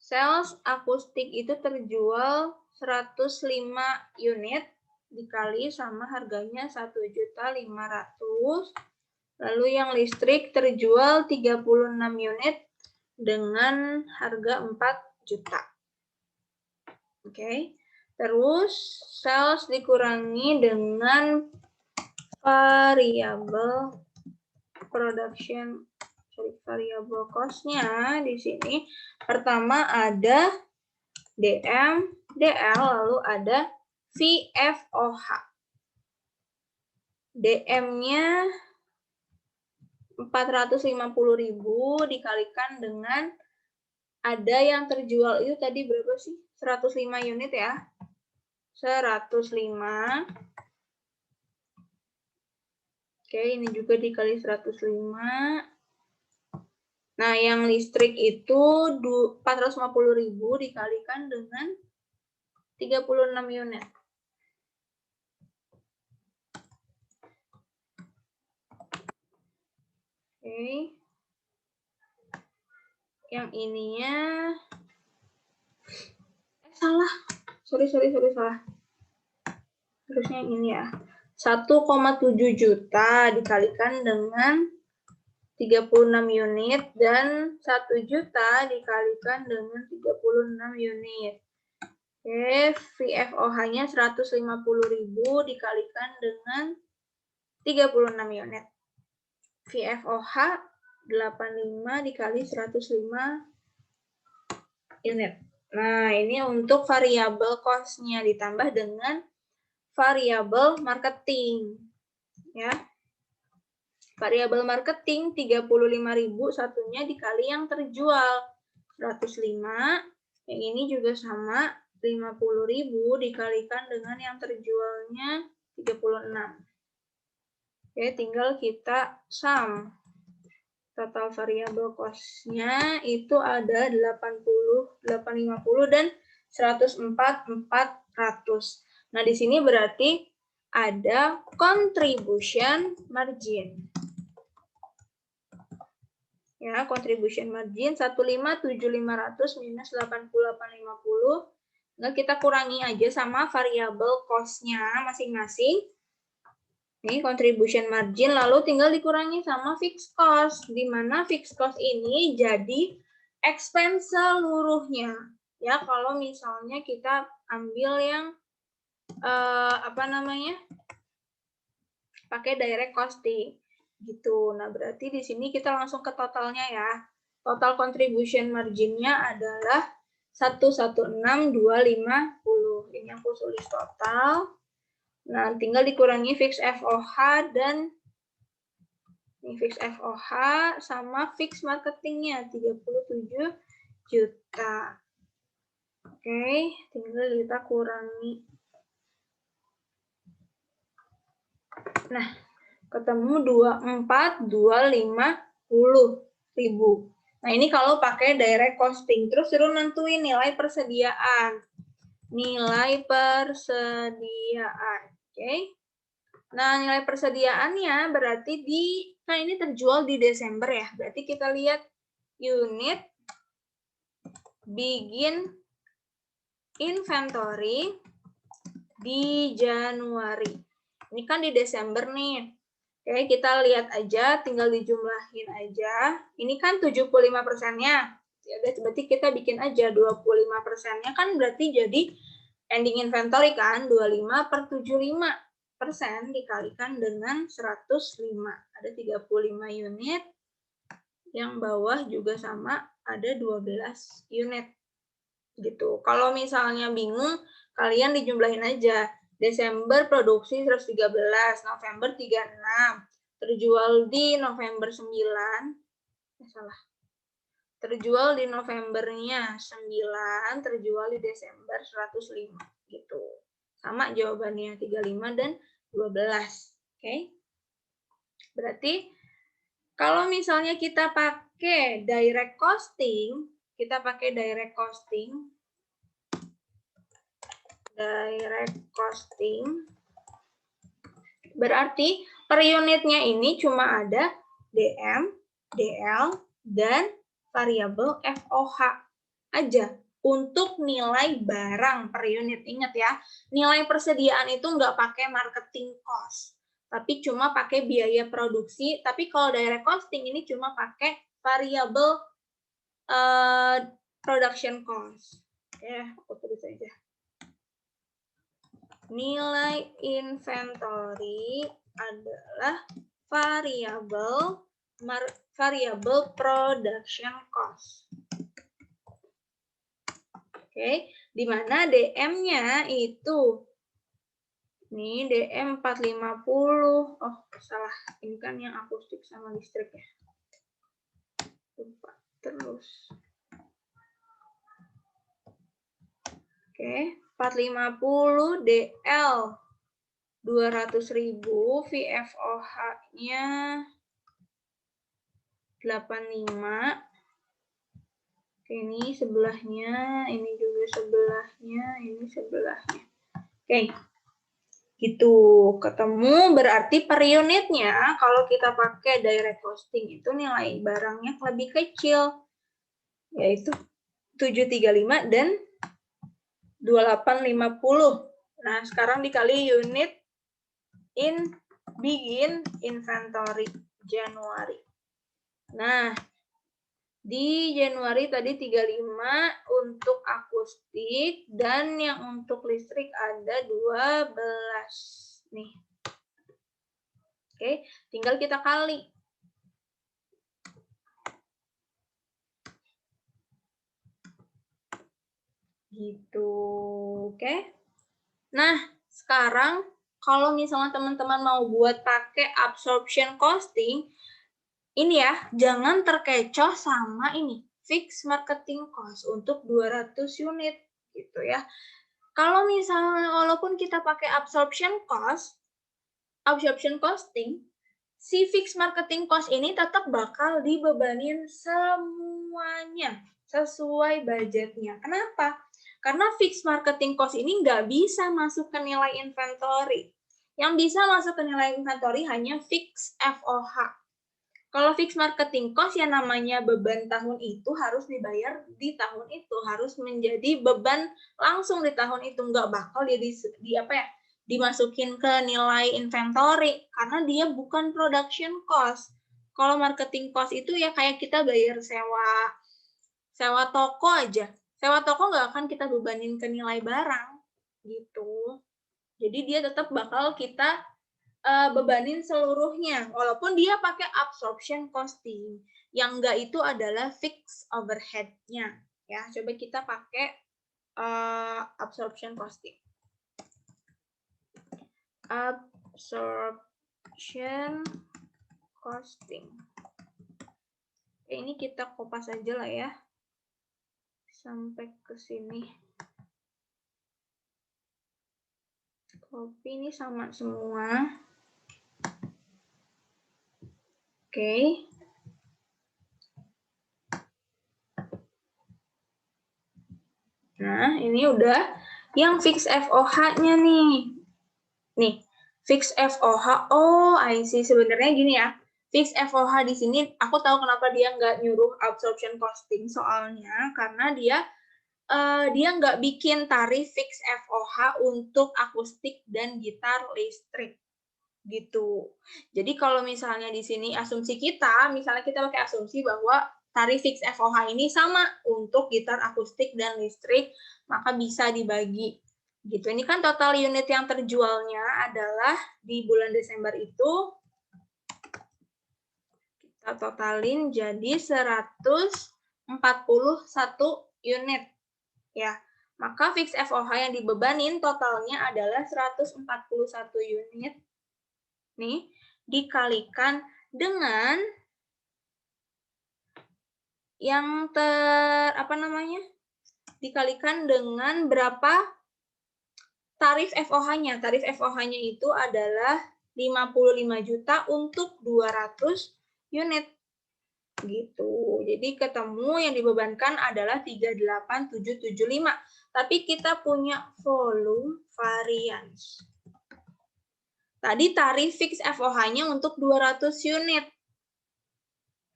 sales akustik itu terjual 105 unit dikali sama harganya 1.500.000. Lalu yang listrik terjual 36 unit dengan harga 4 juta. Oke. Terus sales dikurangi dengan variabel production, variabel cost-nya di sini. Pertama ada DM, DL, lalu ada VFOH. DM-nya 450.000 dikalikan dengan ada yang terjual itu tadi berapa sih? 105 unit ya. 105. Oke, ini juga dikali 105. Nah, yang listrik itu 450.000 dikalikan dengan 36 unit. Oke. Yang ininya salah. Sorry, salah. Harusnya yang ini ya. 1,7 juta dikalikan dengan 36 unit dan 1 juta dikalikan dengan 36 unit. Oke, VFOH-nya 150.000 dikalikan dengan 36 unit. VFOH 85 dikali 105 unit. Nah, ini untuk variabel cost-nya ditambah dengan variabel marketing. Ya. Variabel marketing 35.000 satunya dikali yang terjual 105. Yang ini juga sama 50.000 dikalikan dengan yang terjualnya 36. Oke, tinggal kita sum. Total variable cost-nya itu ada 80, 850, dan 104, 400. Nah, di sini berarti ada contribution margin. Ya, contribution margin 157.500 minus 88.50. Nah, kita kurangi aja sama variable cost-nya masing-masing. Ini contribution margin, lalu tinggal dikurangi sama fixed cost, di mana fixed cost ini jadi expense seluruhnya. Ya, kalau misalnya kita ambil yang pakai direct costing gitu. Nah, berarti di sini kita langsung ke totalnya ya. Total contribution margin-nya adalah 116.250. Ini aku tulis total. Nah, tinggal dikurangi fix FOH dan ini fix FOH sama fix marketingnya 37 juta. Oke, tinggal kita kurangi. Nah, ketemu 24.250.000. Nah, ini kalau pakai direct costing. Terus suruh nentuin nilai persediaan. Nilai persediaan. Oke. Nah, nilai persediaannya berarti kan ini terjual di Desember ya. Berarti kita lihat unit begin inventory di Januari. Ini kan di Desember nih. Oke, kita lihat aja, tinggal dijumlahin aja. Ini kan 75%-nya. Ya, berarti kita bikin aja 25%-nya kan berarti jadi ending inventory kan 25 per 75%. Dikalikan dengan 105. Ada 35 unit. Yang bawah juga sama, ada 12 unit. Gitu. Kalau misalnya bingung, kalian dijumlahin aja. Desember produksi 113, November 36. Terjual di November 9. Salah. Terjual di Novembernya 9, terjual di Desember 105. Gitu. Sama jawabannya 35 dan 12. Oke. Berarti kalau misalnya kita pakai direct costing, berarti per unitnya ini cuma ada DM, DL, dan variabel FOH aja untuk nilai barang per unit. Ingat ya, nilai persediaan itu nggak pakai marketing cost, tapi cuma pakai biaya produksi. Tapi kalau direct costing ini cuma pakai variabel production cost. Ya, aku tulis aja. Nilai inventory adalah variabel production cost. Oke, di mana DM-nya itu ini DM 450. Oh, salah. Ini kan yang akustik sama listrik ya. Lupa terus. Oke, 450 DL 200.000, VFOH-nya 85. Oke, ini sebelahnya, ini juga sebelahnya, ini sebelahnya. Oke. Gitu, ketemu berarti per unitnya kalau kita pakai direct costing itu nilai barangnya lebih kecil, yaitu 735 dan 2850. Nah, sekarang dikali unit begin inventory Januari. Nah, di Januari tadi 35 untuk akustik dan yang untuk listrik ada 12 nih. Oke, tinggal kita kali. Gitu, oke. Nah, sekarang kalau misalnya teman-teman mau buat pakai absorption costing, ini ya, jangan terkecoh sama ini, fixed marketing cost untuk 200 unit gitu ya. Kalau misalnya walaupun kita pakai absorption costing, si fixed marketing cost ini tetap bakal dibebanin semuanya sesuai budgetnya. Kenapa? Karena fixed marketing cost ini nggak bisa masuk ke nilai inventory. Yang bisa masuk ke nilai inventory hanya fixed FOH. Kalau fixed marketing cost yang namanya beban tahun itu harus dibayar di tahun itu, harus menjadi beban langsung di tahun itu, nggak bakal dia dimasukin ke nilai inventory karena dia bukan production cost. Kalau marketing cost itu ya kayak kita bayar sewa toko aja. Sewa toko nggak akan kita bebanin ke nilai barang gitu. Jadi dia tetap bakal kita bebanin seluruhnya, walaupun dia pakai absorption costing. Yang enggak itu adalah fixed overhead-nya. Ya, coba kita pakai absorption costing. Absorption costing. Ini kita kopas aja lah ya. Sampai ke sini. Copy ini sama semua. Oke. Nah, ini udah yang fix FOH-nya nih. Nih, fix FOH. Oh, I see. Sebenarnya gini ya. Fix FOH di sini, aku tahu kenapa dia nggak nyuruh absorption costing. Soalnya karena dia nggak bikin tarif fix FOH untuk akustik dan gitar listrik. Gitu. Jadi kalau misalnya di sini asumsi kita, misalnya kita pakai asumsi bahwa tarif fix FOH ini sama untuk gitar akustik dan listrik, maka bisa dibagi. Gitu. Ini kan total unit yang terjualnya adalah di bulan Desember itu kita totalin jadi 141 unit. Ya. Maka fix FOH yang dibebanin totalnya adalah 141 unit. Nih, dikalikan dengan yang dikalikan dengan berapa tarif FOH-nya. Tarif FOH-nya itu adalah 55 juta untuk 200 unit. Gitu. Jadi ketemu yang dibebankan adalah 38775. Tapi kita punya volume variance. Tadi tarif fix FOH-nya untuk 200 unit.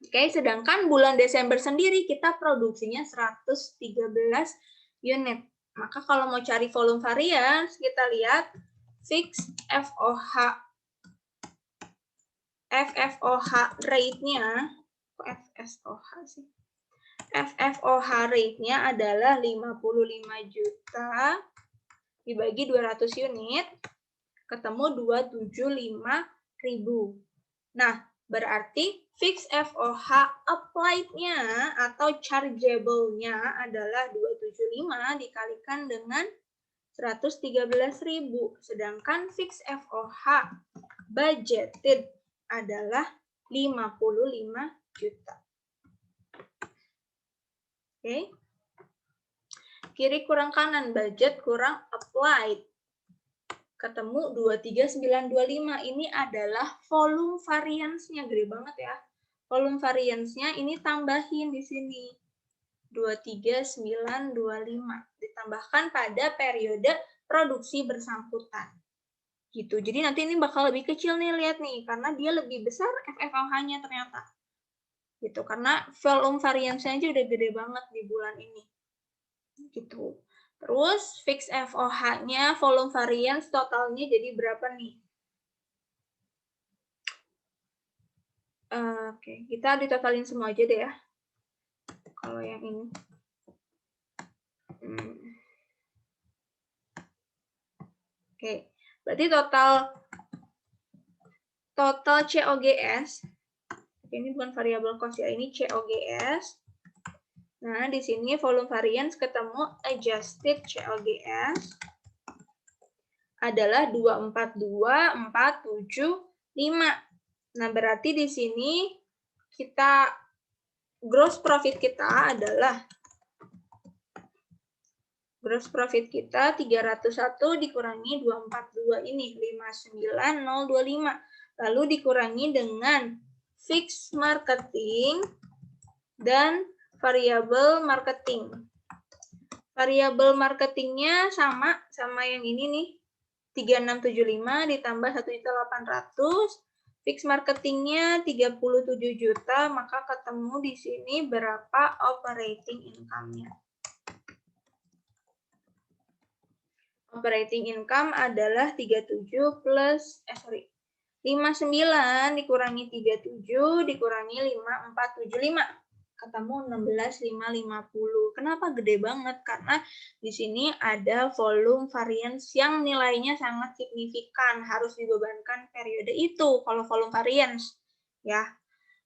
Oke, sedangkan bulan Desember sendiri kita produksinya 113 unit. Maka kalau mau cari volume variance, kita lihat fix FOH rate-nya, FFOH sih. FFOH rate-nya adalah 55 juta dibagi 200 unit, ketemu 275.000. Nah, berarti fix FOH applied-nya atau chargeable-nya adalah 275 dikalikan dengan 113.000. Sedangkan fix FOH budgeted adalah 55 juta. Oke. Kiri kurang kanan, budget kurang applied. Ketemu 23925. Ini adalah volume variance-nya, gede banget ya. Volume variance-nya ini tambahin di sini. 23925 ditambahkan pada periode produksi bersangkutan. Gitu. Jadi nanti ini bakal lebih kecil nih, lihat nih, karena dia lebih besar FFOH-nya ternyata. Gitu, karena volume variance-nya aja udah gede banget di bulan ini. Gitu. Terus fix FOH-nya, volume variance totalnya jadi berapa nih? Oke, kita ditotalin semua aja deh ya. Kalau yang ini. Oke, berarti total COGS, ini bukan variable cost ya, ini COGS. Nah, di sini volume variance ketemu adjusted COGS adalah 242.475. Nah, berarti di sini kita gross profit kita adalah gross profit kita 301 dikurangi 242 ini 59025. lalu dikurangi dengan fixed marketing dan variabel marketing. Variabel marketingnya sama yang ini nih, 3675 ditambah 1.800.000. Fix marketingnya 37 juta, maka ketemu di sini berapa operating income-nya. Operating income adalah 59 dikurangi 37 dikurangi 5475. Ketemu 16.550. Kenapa gede banget? Karena di sini ada volume variance yang nilainya sangat signifikan, harus dibebankan periode itu kalau volume variance. Ya,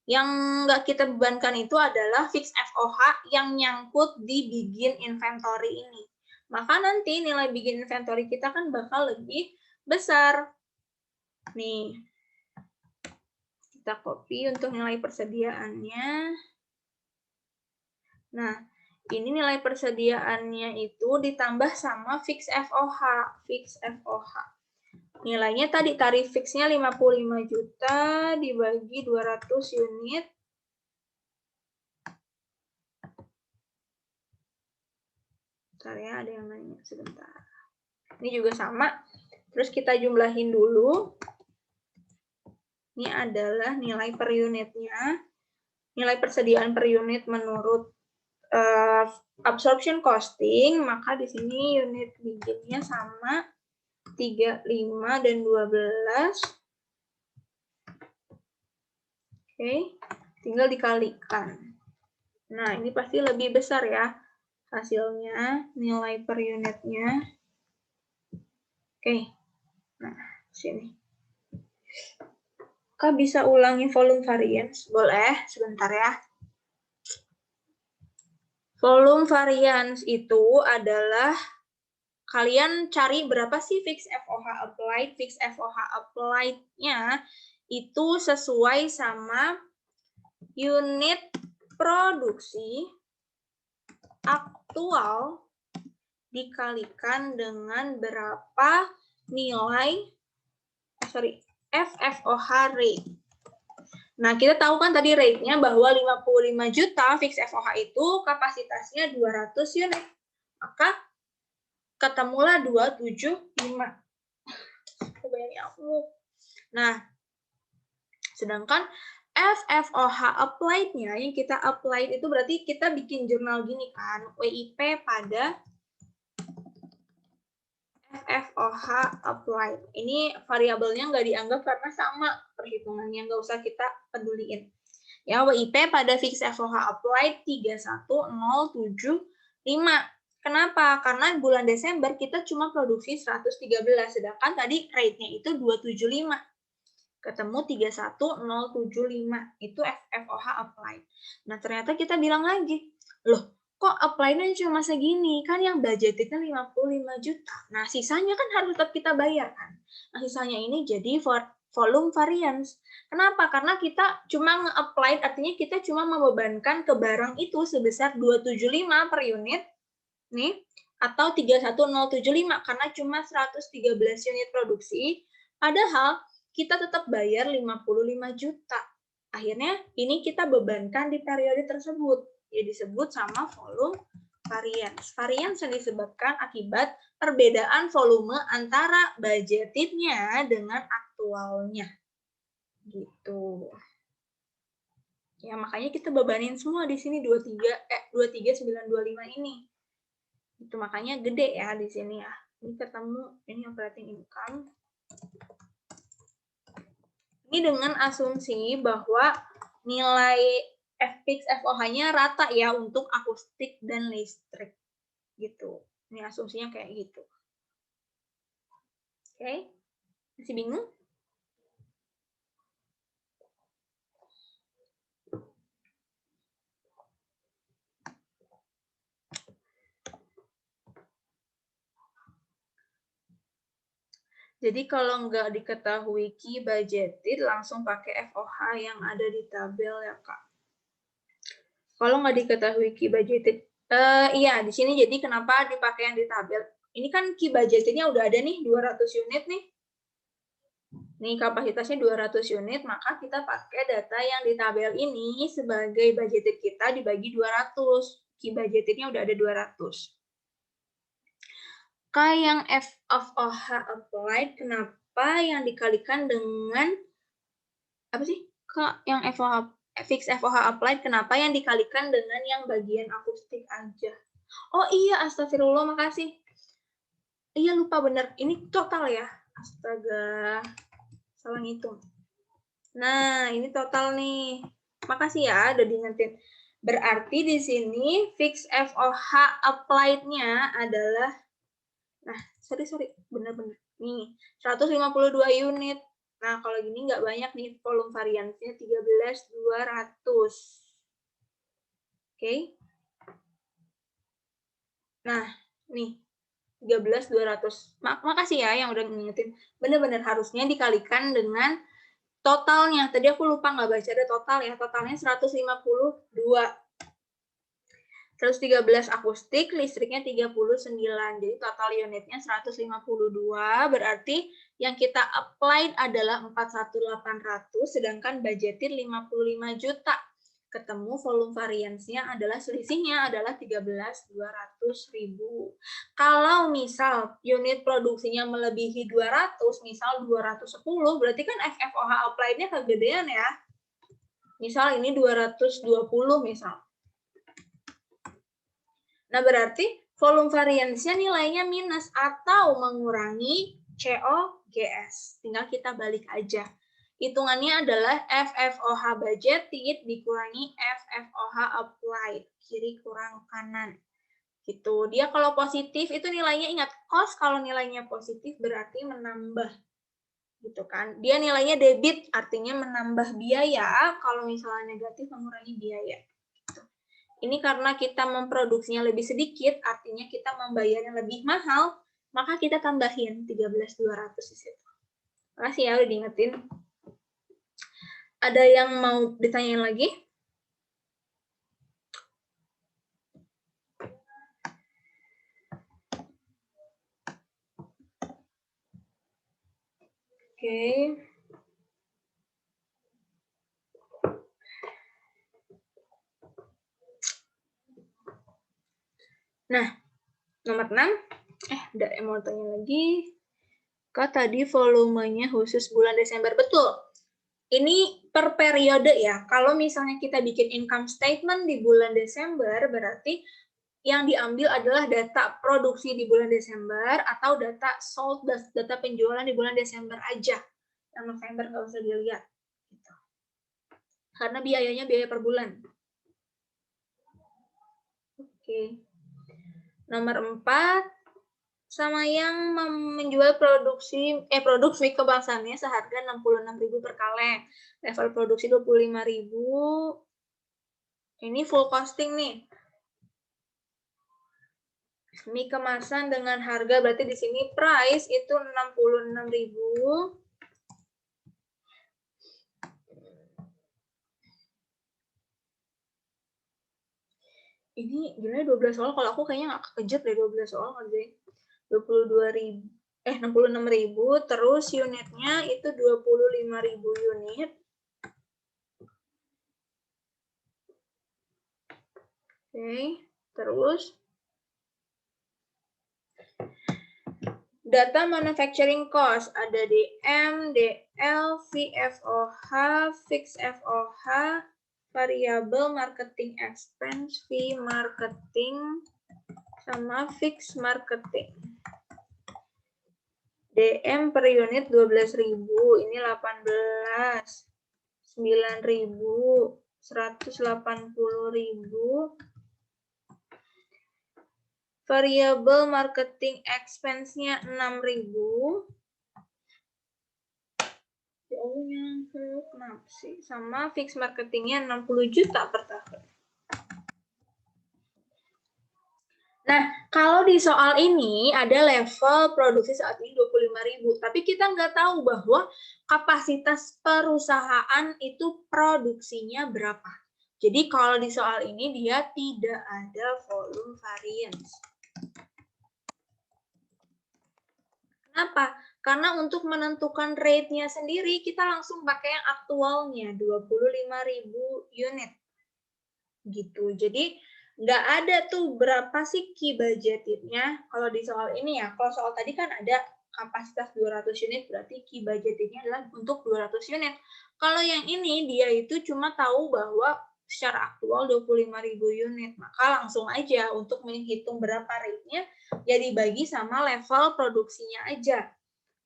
yang nggak kita bebankan itu adalah fixed FOH yang nyangkut di begin inventory ini. Maka nanti nilai begin inventory kita kan bakal lebih besar. Nih, kita copy untuk nilai persediaannya. Nah, ini nilai persediaannya itu ditambah sama fix FOH. Fix FOH. Nilainya tadi tarif fixnya 55 juta dibagi 200 unit. Bentar ya, ada yang nanya sebentar. Ini juga sama. Terus kita jumlahin dulu. Ini adalah nilai per unitnya. Nilai persediaan per unit menurut absorption costing, maka di sini unit bikinnya sama 35 dan 12. Oke, tinggal dikalikan. Nah, ini pasti lebih besar ya hasilnya, nilai per unitnya. Oke, nah sini. Kak bisa ulangi volume variance? Boleh, sebentar ya. Volume variance itu adalah kalian cari berapa sih fixed FOH applied. Fixed FOH applied-nya itu sesuai sama unit produksi aktual dikalikan dengan berapa nilai FFOH rate. Nah, kita tahu kan tadi rate-nya bahwa 55 juta fix FOH itu kapasitasnya 200 unit. Maka ketemulah 275. Kebayang aku. Nah, sedangkan FFOH applied-nya yang kita applied itu berarti kita bikin jurnal gini kan, WIP pada FFOH applied. Ini variabelnya nggak dianggap karena sama perhitungannya, nggak usah kita peduliin. Ya, WIP pada fix FOH applied 31075. Kenapa? Karena bulan Desember kita cuma produksi 113, sedangkan tadi rate-nya itu 275. Ketemu 31075, itu FFOH applied. Nah, ternyata kita bilang lagi, loh, kok apply-nya cuma segini? Kan yang budgetnya 55 juta. Nah, sisanya kan harus tetap kita bayar kan? Nah, sisanya ini jadi volume variance. Kenapa? Karena kita cuma nge-apply, artinya kita cuma membebankan ke barang itu sebesar 275 per unit, nih, atau 31075, karena cuma 113 unit produksi, padahal kita tetap bayar 55 juta. Akhirnya ini kita bebankan di periode tersebut. Ya disebut sama volume variance. Variance yang disebabkan akibat perbedaan volume antara budgetednya dengan aktualnya. Gitu. Ya makanya kita bebanin semua di sini 23925 ini. Itu makanya gede ya di sini ya. Ini ketemu ini operating income. Ini dengan asumsi bahwa nilai fix FOH-nya rata ya untuk akustik dan listrik. Gitu. Ini asumsinya kayak gitu. Oke? Masih bingung? Jadi kalau nggak diketahui key budgeted, langsung pakai FOH yang ada di tabel ya, Kak. Kalau nggak diketahui key budgeted, iya, di sini jadi kenapa dipakai yang di tabel. Ini kan key budgetednya udah ada nih, 200 unit nih. Nih kapasitasnya 200 unit, maka kita pakai data yang di tabel ini sebagai budgeted kita dibagi 200. Key budgetednya udah ada 200. K yang F of OH applied, kenapa yang dikalikan dengan, apa sih? K yang FOH, fix FOH applied, kenapa yang dikalikan dengan yang bagian akustik aja? Oh iya, astagfirullah, makasih. Iya, lupa bener. Ini total ya. Astaga, salah ngitung. Nah, ini total nih. Makasih ya udah diingetin. Berarti di sini fix FOH applied-nya adalah, nah, sorry, bener-bener. Nih, 152 unit. Nah, kalau gini nggak banyak nih, volume variansnya 13.200. Oke. Nah, nih, 13.200. Makasih ya yang udah ngingetin. Bener-bener harusnya dikalikan dengan totalnya. Tadi aku lupa nggak baca ada total ya. Totalnya 152. 113 akustik, listriknya 39. Jadi total unitnya 152. Berarti yang kita applied adalah 41.800, sedangkan budgeted 55 juta. Ketemu volume variansnya adalah selisihnya adalah 13.200.000. Kalau misal unit produksinya melebihi 200, misal 210, berarti kan FFOH applied-nya kegedean ya. Misal ini 220 misal. Nah, berarti volume variance-nya nilainya minus atau mengurangi COGS. Tinggal kita balik aja. Hitungannya adalah FFOH budgeted dikurangi FFOH applied. Kiri kurang kanan. Gitu. Dia kalau positif itu nilainya, ingat, cost kalau nilainya positif berarti menambah. Gitu kan. Dia nilainya debit artinya menambah biaya, kalau misalnya negatif mengurangi biaya. Ini karena kita memproduksinya lebih sedikit, artinya kita membayarnya lebih mahal, maka kita tambahin 13.200 di situ. Makasih ya udah diingetin. Ada yang mau ditanyain lagi? Oke. Nah, nomor 6. Ada yang mau tanya lagi. Kak, tadi volumenya khusus bulan Desember. Betul. Ini per periode ya. Kalau misalnya kita bikin income statement di bulan Desember, berarti yang diambil adalah data produksi di bulan Desember atau data sold, data penjualan di bulan Desember aja. Yang November nggak usah dilihat. Gitu. Karena biayanya biaya per bulan. Oke. Nomor 4, sama yang menjual produksi kebangsaannya seharga 66.000 per kaleng. Level produksi 25.000. Ini full costing nih. Mie kemasan dengan harga, berarti di sini price itu 66.000. Ini gimana 12 soal? Kalau aku kayaknya nggak kekejut deh 12 soal ngerjain. 22.000, 66.000, terus unitnya itu 25.000 unit. Oke, terus data manufacturing cost ada DM, DL, VFOH, fix FOH, variable marketing expense, fee marketing, sama fix marketing. DM per unit 12.000, ini 18, 9.000, 180.000. Variable marketing expense-nya 6.000. Ya Allah, kenapa sih? Sama fix marketingnya 60 juta per tahun. Nah, kalau di soal ini ada level produksi saat ini 25.000, tapi kita nggak tahu bahwa kapasitas perusahaan itu produksinya berapa. Jadi kalau di soal ini dia tidak ada volume variance. Kenapa? Karena untuk menentukan rate-nya sendiri, kita langsung pakai yang aktualnya, 25.000 unit. Gitu. Jadi, nggak ada tuh berapa sih key budgeted-nya. Kalau di soal ini ya, kalau soal tadi kan ada kapasitas 200 unit, berarti key budgeted-nya adalah untuk 200 unit. Kalau yang ini, dia itu cuma tahu bahwa secara aktual 25.000 unit. Maka langsung aja untuk menghitung berapa rate-nya, ya dibagi sama level produksinya aja.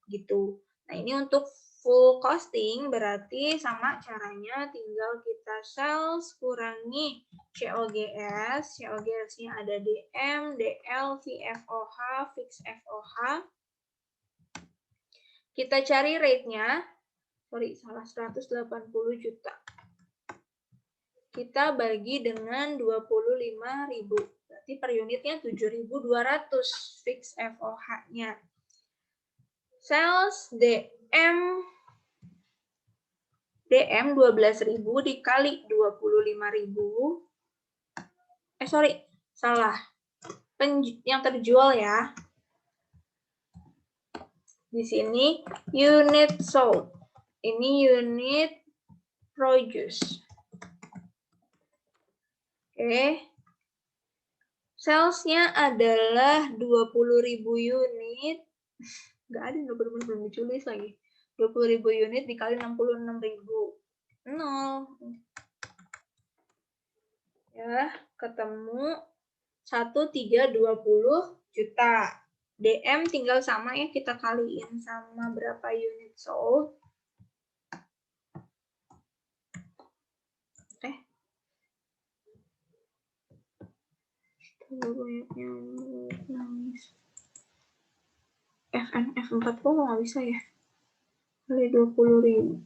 Gitu. Nah, ini untuk full costing berarti sama caranya tinggal kita sales kurangi COGS. COGS-nya ada DM, DL, VFOH, fix FOH. Kita cari rate-nya. Sorry, salah 180 juta. Kita bagi dengan 25.000. Berarti per unitnya 7.200 fix FOH-nya. Sales DM 12.000 dikali 25.000. Sorry, salah. Yang terjual ya. Di sini unit sold. Ini unit produce. Oke. Sales-nya adalah 20.000 unit. Nggak ada, belum ditulis lagi. 20.000 unit dikali 66.000. 0. Ya, ketemu 1.320 juta. DM tinggal sama ya, kita kaliin sama berapa unit sold. F40 nggak bisa ya. Kali 20.000.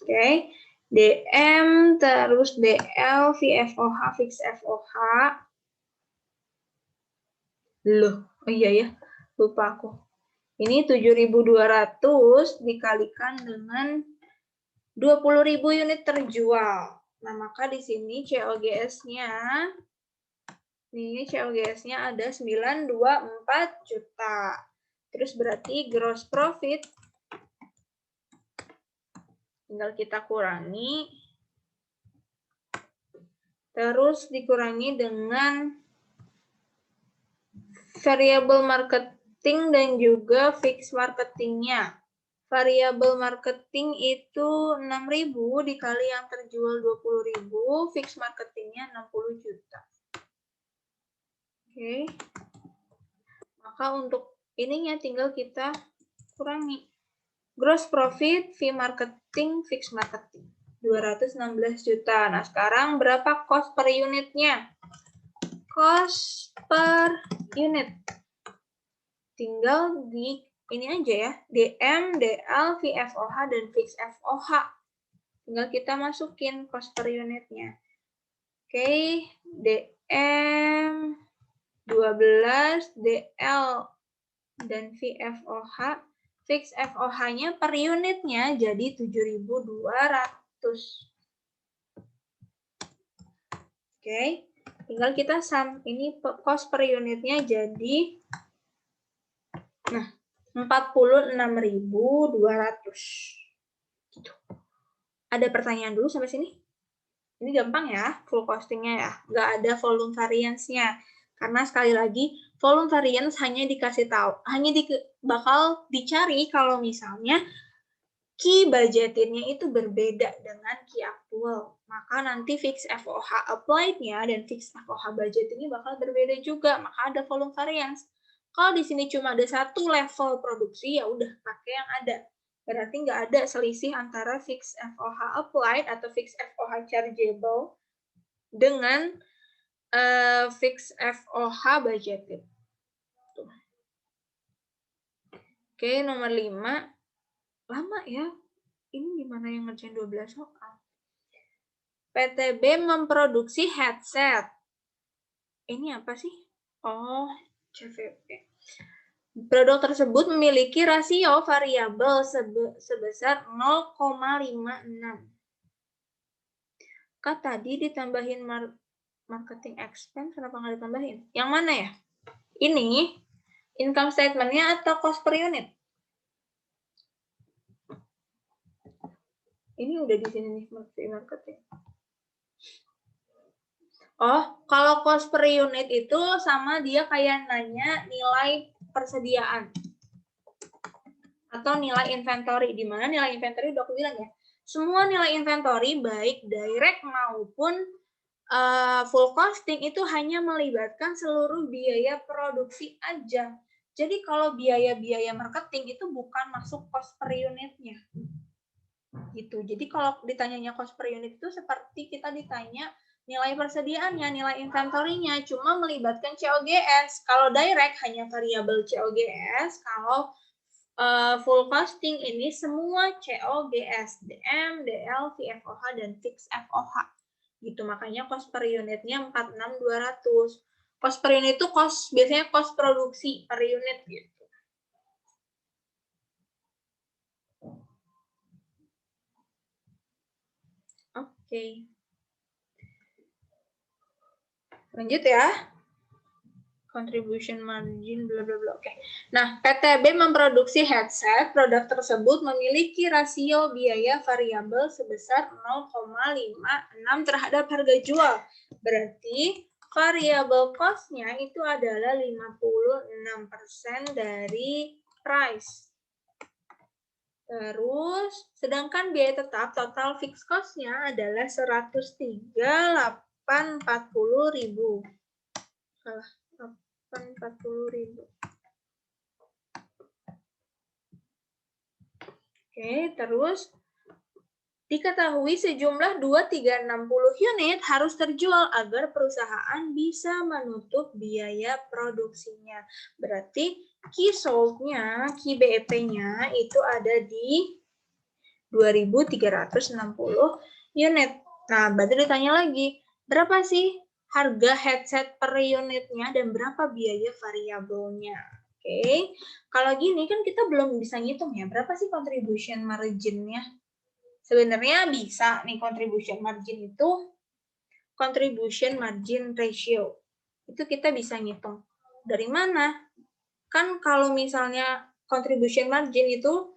Oke. DM, terus DL, VFOH, fix FOH. Loh, oh iya ya, lupa aku. Ini 7.200 dikalikan dengan 20.000 unit terjual. Nah, maka di sini COGS-nya ada 924 juta. Terus berarti gross profit tinggal kita kurangi. Terus dikurangi dengan variable marketing dan juga fixed marketingnya. Variable marketing itu 6.000 dikali yang terjual 20.000, fixed marketingnya 60 juta. Oke. Maka untuk ininya tinggal kita kurangi. Gross profit, fee marketing, fixed marketing. 216 juta. Nah, sekarang berapa cost per unitnya? Cost per unit. Tinggal di ini aja ya. DM, DL, VFOH, dan fixed FOH. Tinggal kita masukin cost per unitnya. Oke, DM 12, DL, dan VFOH. Fix FOH-nya per unitnya jadi 7.200. Oke, tinggal kita ini cost per unitnya jadi 46.200. Gitu. Ada pertanyaan dulu sampai sini? Ini gampang ya, full costingnya ya. Nggak ada volume variance-nya. Karena sekali lagi, volume variance hanya dikasih tahu, bakal dicari kalau misalnya key budgeted-nya itu berbeda dengan key aktual. Maka nanti fix FOH applied-nya dan fix FOH budget ini bakal berbeda juga. Maka ada volume variance. Kalau di sini cuma ada satu level produksi, ya udah pakai yang ada. Berarti nggak ada selisih antara fix FOH applied atau fix FOH chargeable dengan fix FOH budgeted. Tuh. Oke, nomor 5. Lama ya. Ini gimana yang ngerjain 12 soal? PTB memproduksi headset. Ini apa sih? Oh, CVP. Produk tersebut memiliki rasio variabel sebesar 0,56. Kak, tadi ditambahin marketing expense, kenapa nggak ditambahin? Yang mana ya? Ini Income statement-nya atau cost per unit? Ini udah di sini nih, marketing. Oh, kalau cost per unit itu sama dia kayak nanya nilai persediaan atau nilai inventory. Di mana nilai inventory udah aku bilang ya, semua nilai inventory baik direct maupun full costing itu hanya melibatkan seluruh biaya produksi aja. Jadi kalau biaya-biaya marketing itu bukan masuk cost per unitnya. Gitu. Jadi kalau ditanyanya cost per unit itu seperti kita ditanya nilai persediaannya, nilai inventory-nya, cuma melibatkan COGS. Kalau direct hanya variabel COGS, kalau full costing ini semua COGS, DM, DL, VFOH, dan fixed FOH. Gitu, makanya cost per unitnya 46.200. Cost per unit itu biasanya cost produksi per unit gitu. Oke. Lanjut ya. Contribution margin, bla bla bla. Oke. Nah, PTB memproduksi headset. Produk tersebut memiliki rasio biaya variabel sebesar 0,56 terhadap harga jual. Berarti variable cost-nya itu adalah 56% dari price. Terus, sedangkan biaya tetap total fixed cost-nya adalah 103.840.000. Salah. 40.000. Oke, terus diketahui sejumlah 2360 unit harus terjual agar perusahaan bisa menutup biaya produksinya. Berarti key sold-nya, key BEP-nya itu ada di 2360 unit. Nah, berarti ditanya lagi, berapa sih harga headset per unitnya dan berapa biaya variabelnya? Oke, kalau gini kan kita belum bisa ngitung ya, berapa sih contribution margin-nya? Sebenarnya bisa nih contribution margin itu, contribution margin ratio. Itu kita bisa ngitung. Dari mana? Kan kalau misalnya contribution margin itu,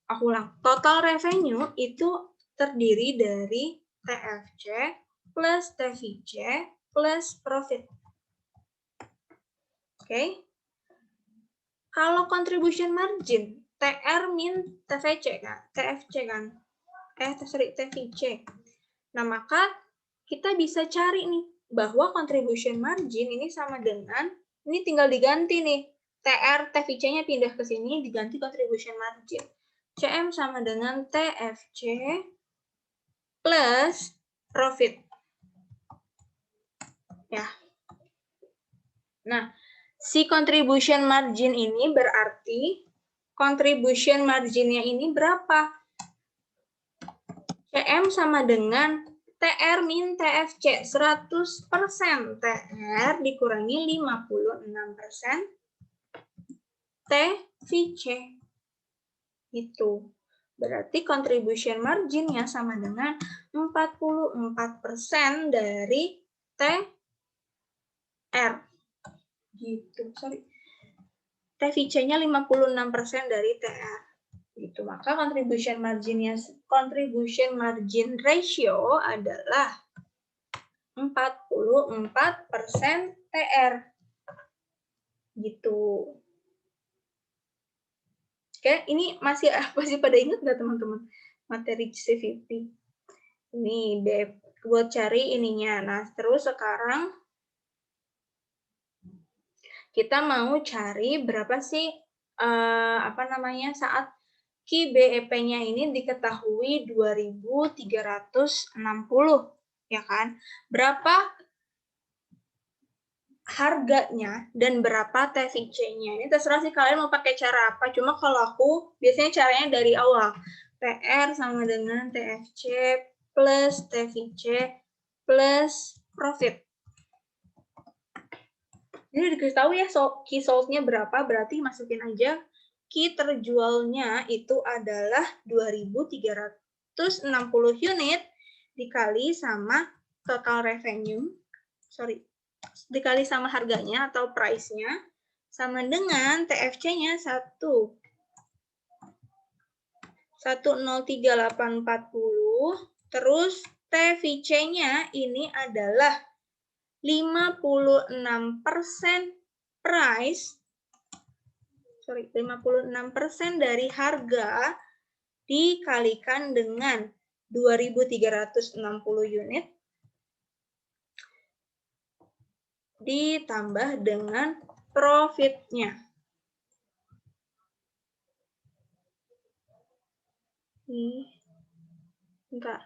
aku ulang. Total revenue itu terdiri dari TFC plus TVC plus profit. Oke. Kalau contribution margin, TR min TVC kan? TFC kan? TVC. Nah, maka kita bisa cari nih bahwa contribution margin ini sama dengan, ini tinggal diganti nih. TR, TVC-nya pindah ke sini, diganti contribution margin. CM sama dengan TFC plus profit. Ya. Nah, si contribution margin ini berarti contribution margin-nya ini berapa? CM sama dengan TR min TFC, 100% TR dikurangi 56% TVC. Itu. Berarti contribution margin-nya sama dengan 44% dari TR. Gitu, TVC-nya 56% dari TR. Gitu. Maka contribution margin ratio adalah 44% TR. Gitu. Oke, ini masih pada ingat nggak teman-teman materi CVP? Ini buat cari ininya. Nah, terus sekarang kita mau cari berapa sih saat key BEP-nya ini diketahui 2360, ya kan? Berapa harganya dan berapa TVC-nya. Ini terserah sih kalian mau pakai cara apa. Cuma kalau aku biasanya caranya dari awal. TR sama dengan TFC plus TVC plus profit. Jadi dikasih tahu ya key sold-nya berapa, berarti masukin aja key terjualnya itu adalah 2360 unit dikali sama total revenue. dikali sama harganya atau price-nya sama dengan TFC-nya 103.840, terus TVC-nya ini adalah 56% price, 56% dari harga dikalikan dengan 2.360 unit ditambah dengan profitnya. Bentar.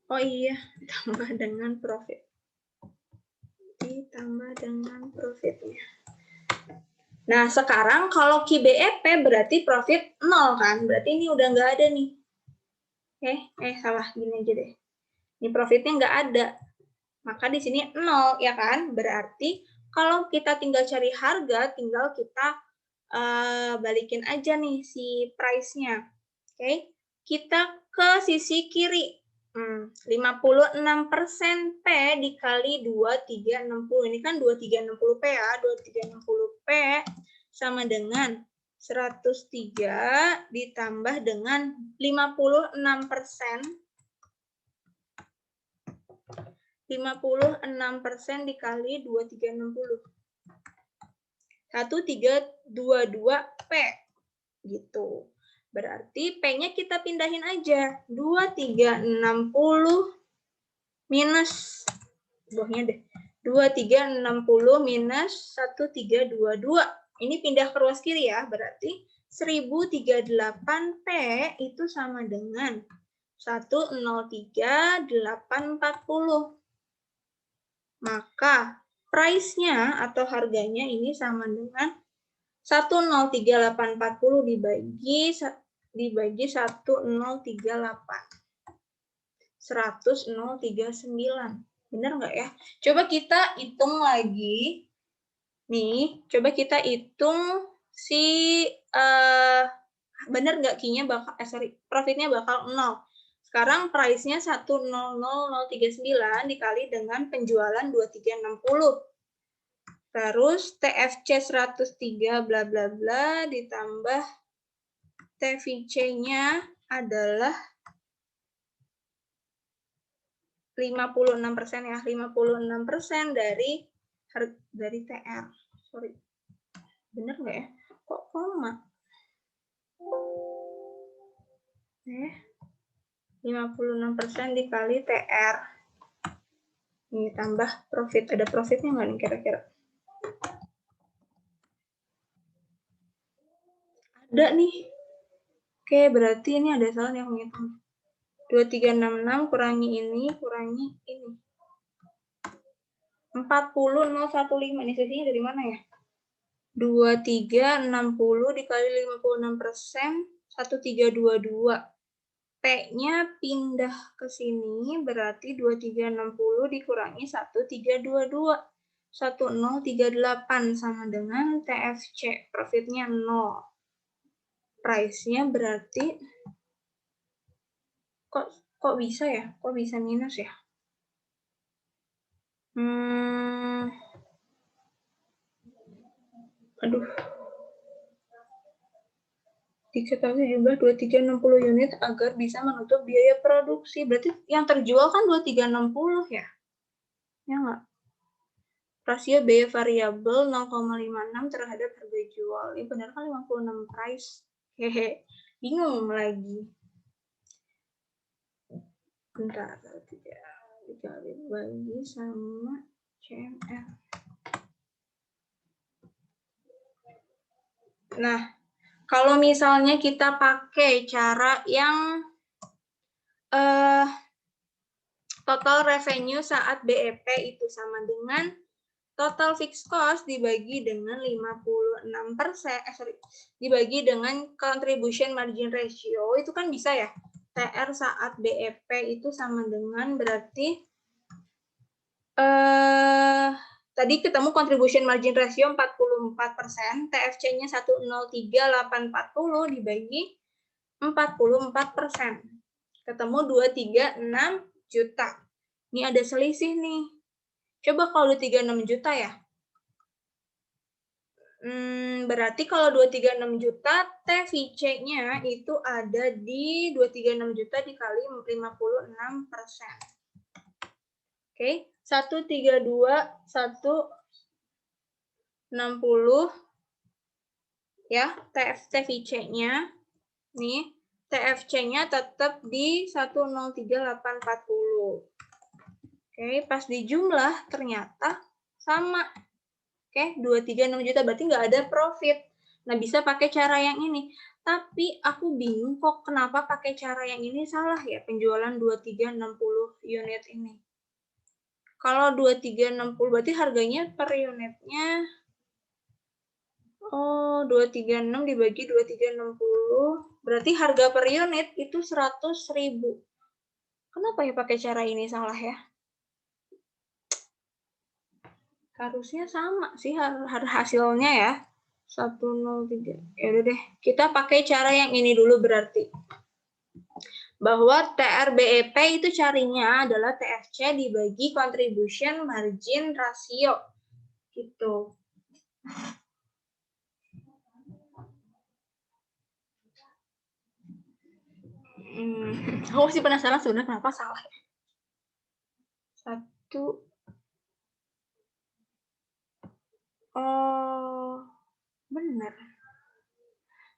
Oh iya, ditambah dengan profit. Ditambah dengan profitnya. Nah, sekarang kalau QBEP berarti profit 0 kan? Berarti ini udah nggak ada nih. Salah, gini aja deh. Ini profitnya nggak ada. Maka di sini 0, ya kan? Berarti kalau kita tinggal cari harga, tinggal kita balikin aja nih si price-nya. Oke, kita ke sisi kiri. 56% P dikali 2360. Ini kan 2360P ya. 2360P sama dengan 103 ditambah dengan 56%. 56% dikali 2360. 1322P. Gitu. Berarti P-nya kita pindahin aja. 2360 minus, bawahnya deh. 2360 minus 1322. Ini pindah ke ruas kiri ya. Berarti 1038P itu sama dengan 103.840. Maka price-nya atau harganya ini sama dengan 103.840 dibagi 1038. 100.039. Benar nggak ya? Coba kita hitung lagi. Nih, coba kita hitung si benar nggak Q-nya bakal profitnya bakal 0. Sekarang price-nya 100.039 dikali dengan penjualan 2360. Terus TFC 103 bla bla bla ditambah TVC-nya adalah 56% ya, 56% dari TR. Sorry. Bener nggak ya? Kok koma? 56% dikali TR. Ini tambah profit. Ada profitnya nggak nih kira-kira? Ada nih. Oke, berarti ini ada salah yang menghitung. 2366 kurangi ini, kurangi ini. 40.015. Ini sisinya dari mana ya? 2360 dikali 56%, 1322. P-nya pindah ke sini, berarti 2360 dikurangi 1322. 1038 sama dengan TFC, profitnya 0. Price-nya berarti, kok bisa ya? Kok bisa minus ya? Aduh. Diketahui jumlah 2360 unit agar bisa menutup biaya produksi. Berarti yang terjual kan 2360 ya? Ya nggak? Rasio biaya variabel 0,56 terhadap harga jual. Ini benar kan 56 price? Hehe. Bingung lagi. Bentar. Dikali bagi sama CMR. Nah, kalau misalnya kita pakai cara yang total revenue saat BEP itu sama dengan total fixed cost dibagi dengan 56%, dibagi dengan contribution margin ratio, itu kan bisa ya. TR saat BEP itu sama dengan berarti tadi ketemu contribution margin ratio 44%, TFC-nya 103.840 dibagi 44%. Ketemu 236 juta. Ini ada selisih nih. Coba kalau 236 juta ya. Berarti kalau 236 juta, TVC-nya itu ada di 236 juta dikali 56%. Oke, 132, 160 ya, TVC-nya. Nih, TFC-nya tetap di 103.840. Oke, pas dijumlah ternyata sama. Oke, 236 juta berarti nggak ada profit. Nah, bisa pakai cara yang ini. Tapi aku bingung kok kenapa pakai cara yang ini salah ya, penjualan 2360 unit ini. Kalau 2360 berarti harganya per unitnya 236 dibagi 2360 berarti harga per unit itu 100.000. Kenapa ya pakai cara ini salah ya? Harusnya sama sih hasilnya ya. 103. Ya udah deh, kita pakai cara yang ini dulu berarti. Bahwa TRBEP itu carinya adalah TFC dibagi contribution margin ratio. Gitu. Aku masih penasaran sebenarnya kenapa salah. Benar.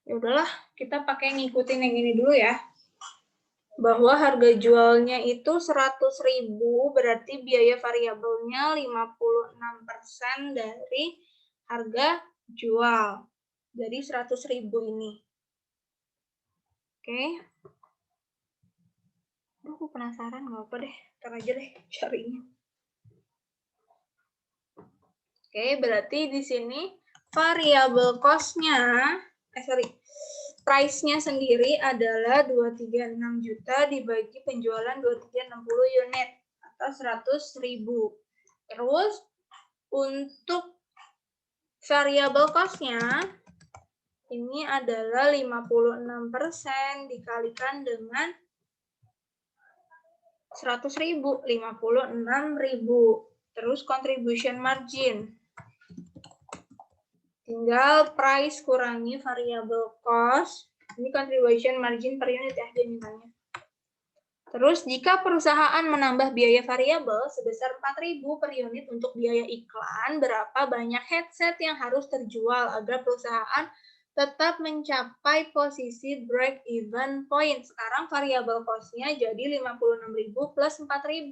Ya udahlah, kita pakai ngikutin yang ini dulu ya. Bahwa harga jualnya itu 100.000, berarti biaya variabelnya 56% dari harga jual. Dari 100.000 ini. Oke. Aku penasaran, nggak apa deh. Ntar aja deh carinya. Oke, berarti di sini variabel cost-nya, price-nya sendiri adalah 236 juta dibagi penjualan 2360 unit atau 100.000. Terus untuk variabel cost-nya ini adalah 56% dikalikan dengan 100.000, 56.000. Terus contribution margin. Tinggal price kurangi variable cost. Ini contribution margin per unit ya dia mintanya. Terus jika perusahaan menambah biaya variabel sebesar 4.000 per unit untuk biaya iklan, berapa banyak headset yang harus terjual agar perusahaan tetap mencapai posisi break even point. Sekarang variable cost-nya jadi 56.000 plus 4.000.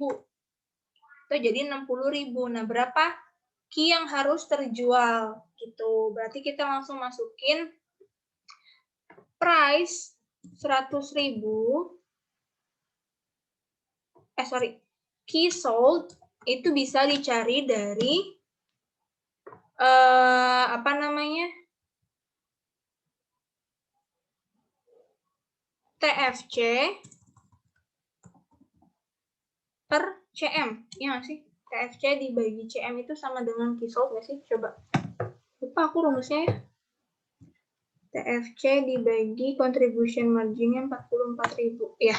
Itu jadi 60.000. Nah, berapa key yang harus terjual gitu. Berarti kita langsung masukin price 100.000. Key sold itu bisa dicari dari apa namanya? TFC per CM. Iya nggak sih? TFC dibagi CM itu sama dengan key sold nggak sih? Coba. Lupa aku rumusnya ya. TFC dibagi contribution margin-nya 44.000. Ya.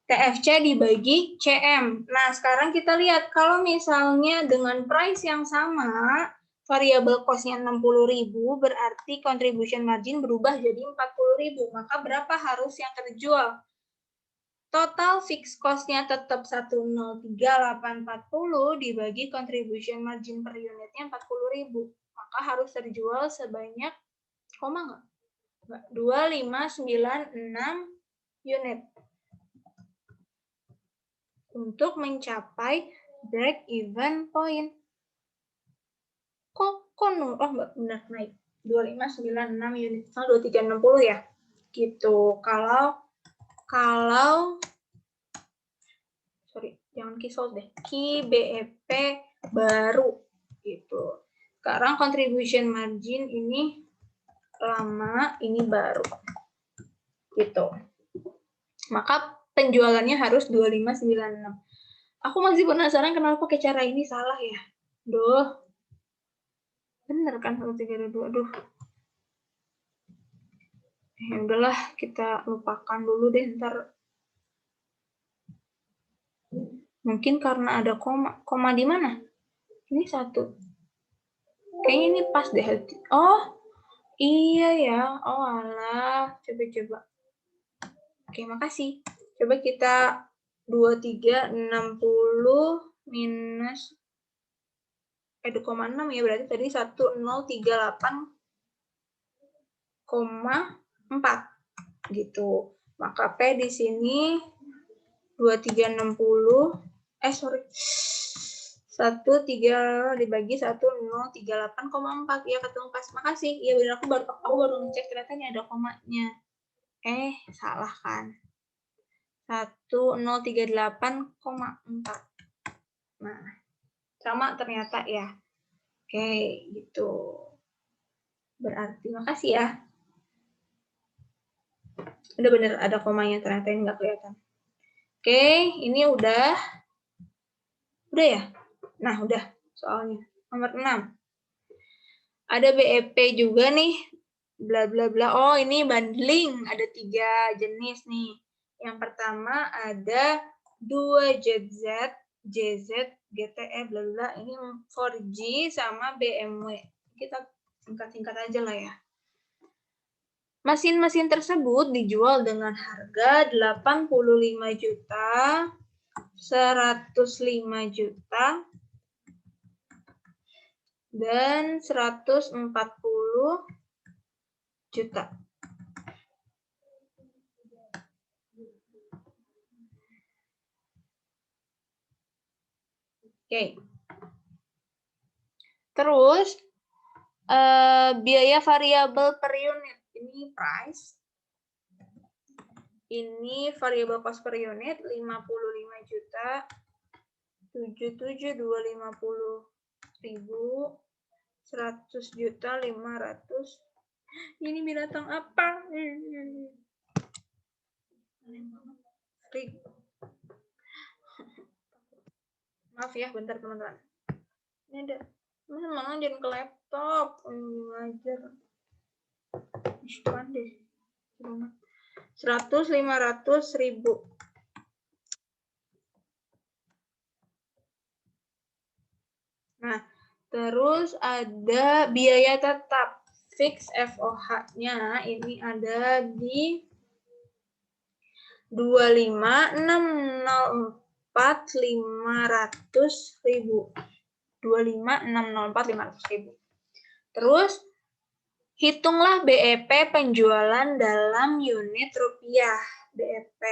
TFC dibagi CM. Nah, sekarang kita lihat kalau misalnya dengan price yang sama, variable cost-nya 60.000, berarti contribution margin berubah jadi 40.000. Maka berapa harus yang terjual? Total fixed cost-nya tetap 103.840 dibagi contribution margin per unitnya 40.000. Maka harus terjual sebanyak, koma nggak? 2596 unit. Untuk mencapai break even point. Kok oh benar naik 2596 unit, 2360 ya. Gitu. Kalau jangan key sold deh. Key BEP baru gitu. Sekarang contribution margin ini lama, ini baru. Gitu. Maka penjualannya harus 2596. Aku masih penasaran kenapa pakai cara ini salah ya. Duh. Bener kan 132. Aduh. Ya udahlah, kita lupakan dulu deh ntar. Mungkin karena ada koma. Koma di mana? Ini 1. Kayaknya ini pas deh. Oh, iya ya. Oh alah. Coba. Oke, makasih. Coba kita 2360 minus 2,6 ya, berarti tadi 1038,4 gitu. Maka P di sini 2360 1 3 dibagi 1038,4 ya, ketemu pas. Makasih. Ya benar, aku baru ngecek ternyata ini ada komanya. Salah kan? 1038,4. Nah, sama ternyata ya. Oke, gitu. Berarti makasih ya. Udah bener ada komanya, ternyata ini nggak kelihatan. Oke, ini udah. Udah ya? Nah, udah soalnya. Nomor 6. Ada BEP juga nih. Bla bla bla. Oh, ini bundling. Ada 3 jenis nih. Yang pertama ada 2 JZ, GTE, bla bla. Ini 4G sama BMW. Kita singkat-singkat aja lah ya. Mesin-mesin tersebut dijual dengan harga 85 juta, 105 juta, dan 140 juta. Oke. Terus, biaya variabel per unit. Ini price. Ini variable cost per unit 55 juta, 77.250.000, 100 juta 500. Ini binatang apa? Maaf ya, bentar teman-teman. Ini ada. Teman-teman jangan ke laptop. Ngajar. Istuan deh. 100, 500, 1000. Nah, terus ada biaya tetap. Fix FOH-nya ini ada di 25.604.500.000. 25.604.500.000. Terus hitunglah BEP penjualan dalam unit rupiah. BEP.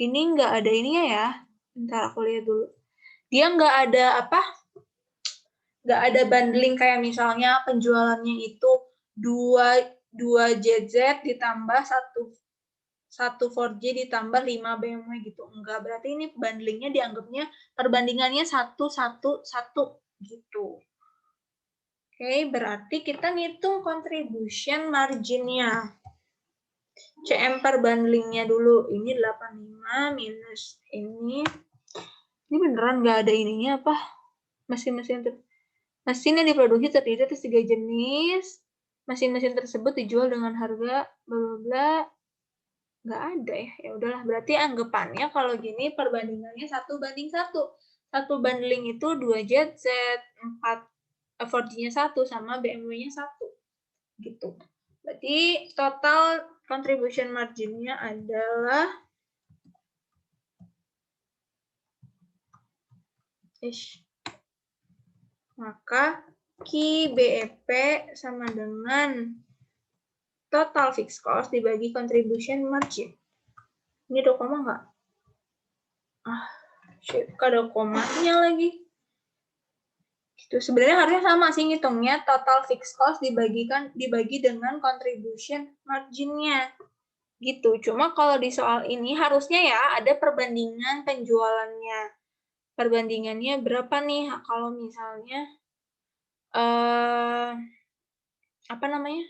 Ini nggak ada ininya ya. Bentar aku lihat dulu. Dia nggak ada apa? Nggak ada bundling kayak misalnya penjualannya itu 2 JZ ditambah 1 4G ditambah 5 BMW gitu. Enggak, berarti ini bundlingnya dianggapnya perbandingannya 1, 1, 1 gitu. Oke, berarti kita ngitung contribution margin-nya. CM per bundlingnya dulu. Ini 85 minus ini. Ini beneran nggak ada ininya apa? Mesin-mesin yang diproduksi terdiri atas 3 jenis. Mesin-mesin tersebut dijual dengan harga bla bla bla. Nggak ada ya. Ya udahlah, berarti anggapannya kalau gini perbandingannya 1:1. 1 bundling itu 2 JZ, 4G-nya 1 sama BMW-nya 1. Gitu. Berarti total contribution margin-nya adalah maka Q BEP sama dengan total fixed cost dibagi contribution margin. Ini ada koma nggak? Ada komanya lagi. Itu sebenarnya harusnya sama sih ngitungnya, total fixed cost dibagi dengan contribution margin-nya. Gitu. Cuma kalau di soal ini harusnya ya ada perbandingan penjualannya. Perbandingannya berapa nih kalau misalnya apa namanya?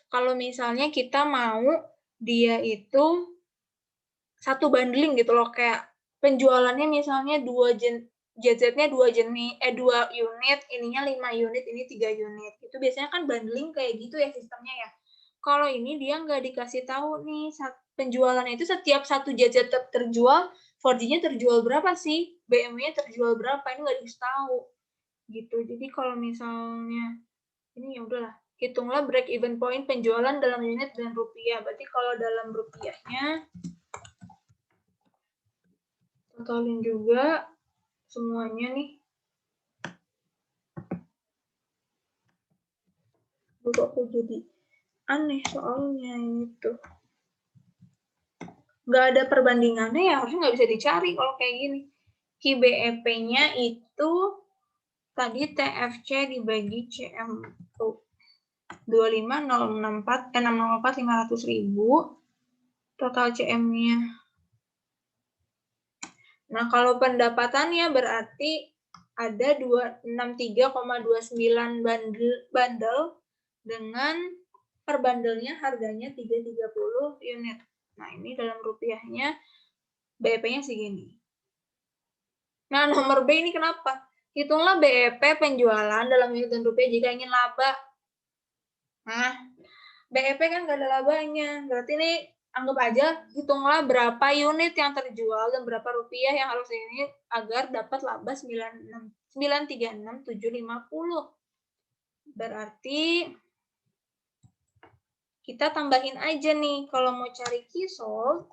Kalau misalnya kita mau dia itu 1 bundling gitu loh, kayak penjualannya misalnya JZ-nya 2 unit, ininya 5 unit, ini 3 unit. Itu biasanya kan bundling kayak gitu ya sistemnya ya. Kalau ini dia nggak dikasih tahu nih penjualannya itu setiap 1 JZ terjual 4G-nya terjual berapa sih, BMW-nya terjual berapa, ini nggak dikasih tahu gitu. Jadi kalau misalnya ini ya udahlah, hitunglah break even point penjualan dalam unit dan rupiah. Berarti kalau dalam rupiahnya totalin juga semuanya nih. Dulu aku jadi aneh soalnya ini tuh. Nggak ada perbandingannya ya, harusnya nggak bisa dicari kalau kayak gini. KBEP-nya itu tadi TFC dibagi CMU 25.064.500.000 total CM-nya. Nah, kalau pendapatannya berarti ada 263,29 bundle dengan per bundle-nya harganya 330 unit. Nah, ini dalam rupiahnya BEP-nya segini. Nah, nomor B ini kenapa? Hitunglah BEP penjualan dalam unit dan rupiah jika ingin laba. Nah, BEP kan nggak ada labanya. Berarti ini anggap aja hitunglah berapa unit yang terjual dan berapa rupiah yang harus ini agar dapat laba 936.750. Berarti kita tambahin aja nih, kalau mau cari key sold,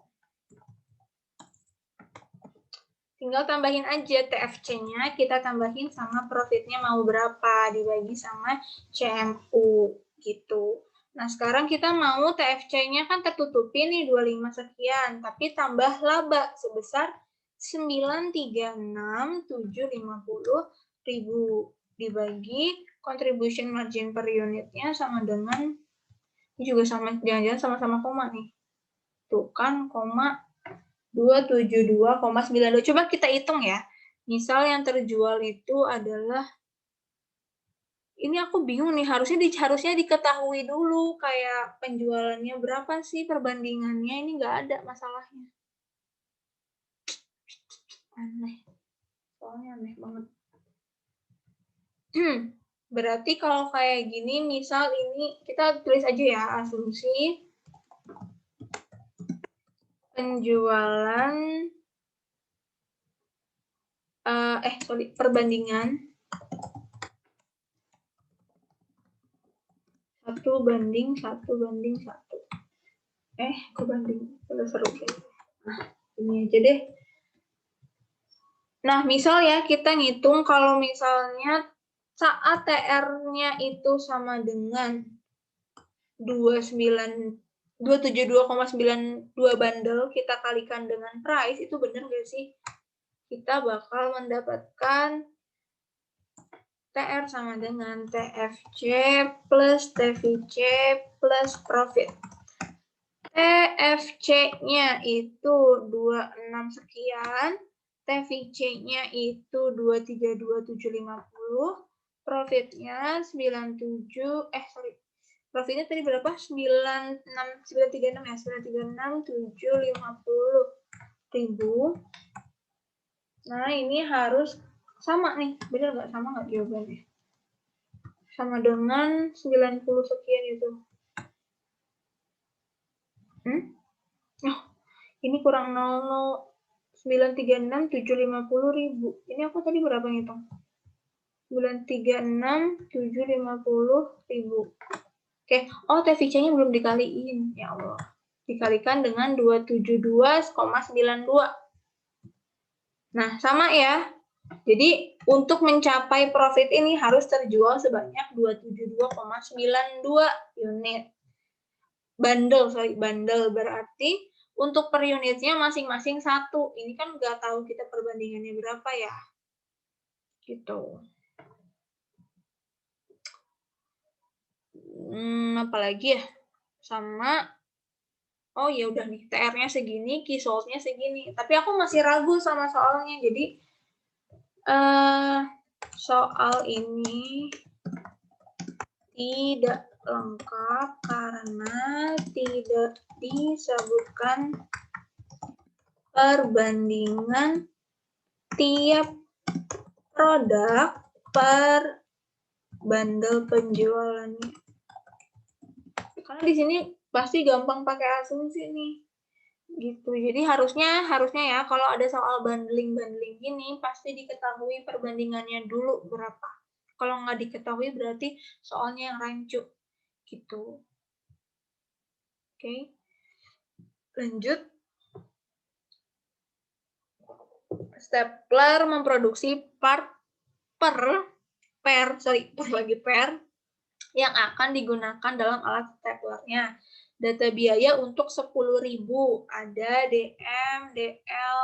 tinggal tambahin aja TFC-nya, kita tambahin sama profitnya mau berapa, dibagi sama CMU, gitu. Nah, sekarang kita mau TFC-nya kan tertutupi nih 25 sekian, tapi tambah laba sebesar 936.750.000 dibagi contribution margin per unitnya sama dengan, ini juga sama, jangan-jangan sama-sama koma nih. Tuh kan, koma 272,92. Coba kita hitung ya. Misal yang terjual itu adalah, ini aku bingung nih, harusnya diketahui dulu kayak penjualannya berapa sih, perbandingannya ini nggak ada masalahnya. Aneh, soalnya aneh banget. Berarti kalau kayak gini, misal ini kita tulis aja ya asumsi penjualan perbandingan 1:1:1. Kebanding seru gitu. Nah, ini aja deh. Nah, misal ya kita ngitung kalau misalnya saat TR-nya itu sama dengan 272,92 bundle, kita kalikan dengan price, itu benar nggak sih? Kita bakal mendapatkan TR sama dengan TFC plus TVC plus profit. TFC-nya itu 26 sekian, TVC-nya itu 232.750, profitnya 97, profitnya tadi berapa? 936 ya, 936.750.000. Nah, ini harus sama nih, bener nggak? Sama nggak jawabannya? Sama dengan 90 sekian itu. Oh, ini kurang 936.750.000. Ini aku tadi berapa ngitung? 936.750.000. Oke, TVC-nya belum dikaliin. Ya Allah. Dikalikan dengan 272,92. Nah, sama ya. Jadi, untuk mencapai profit ini harus terjual sebanyak 272,92 unit. Bundle berarti untuk per unitnya masing-masing 1. Ini kan nggak tahu kita perbandingannya berapa ya. Gitu. Apalagi ya? Sama, oh ya udah nih, TR-nya segini, key sold-nya segini. Tapi aku masih ragu sama soalnya. Jadi, soal ini tidak lengkap karena tidak disebutkan perbandingan tiap produk per bundle penjualannya. Karena di sini pasti gampang pakai asumsi nih. Gitu. Jadi harusnya ya kalau ada soal bundling gini pasti diketahui perbandingannya dulu berapa. Kalau nggak diketahui berarti soalnya yang rancu. Gitu. Oke. Lanjut. Stapler memproduksi part per yang akan digunakan dalam alat staplernya. Data biaya untuk 10.000 ada DM, DL,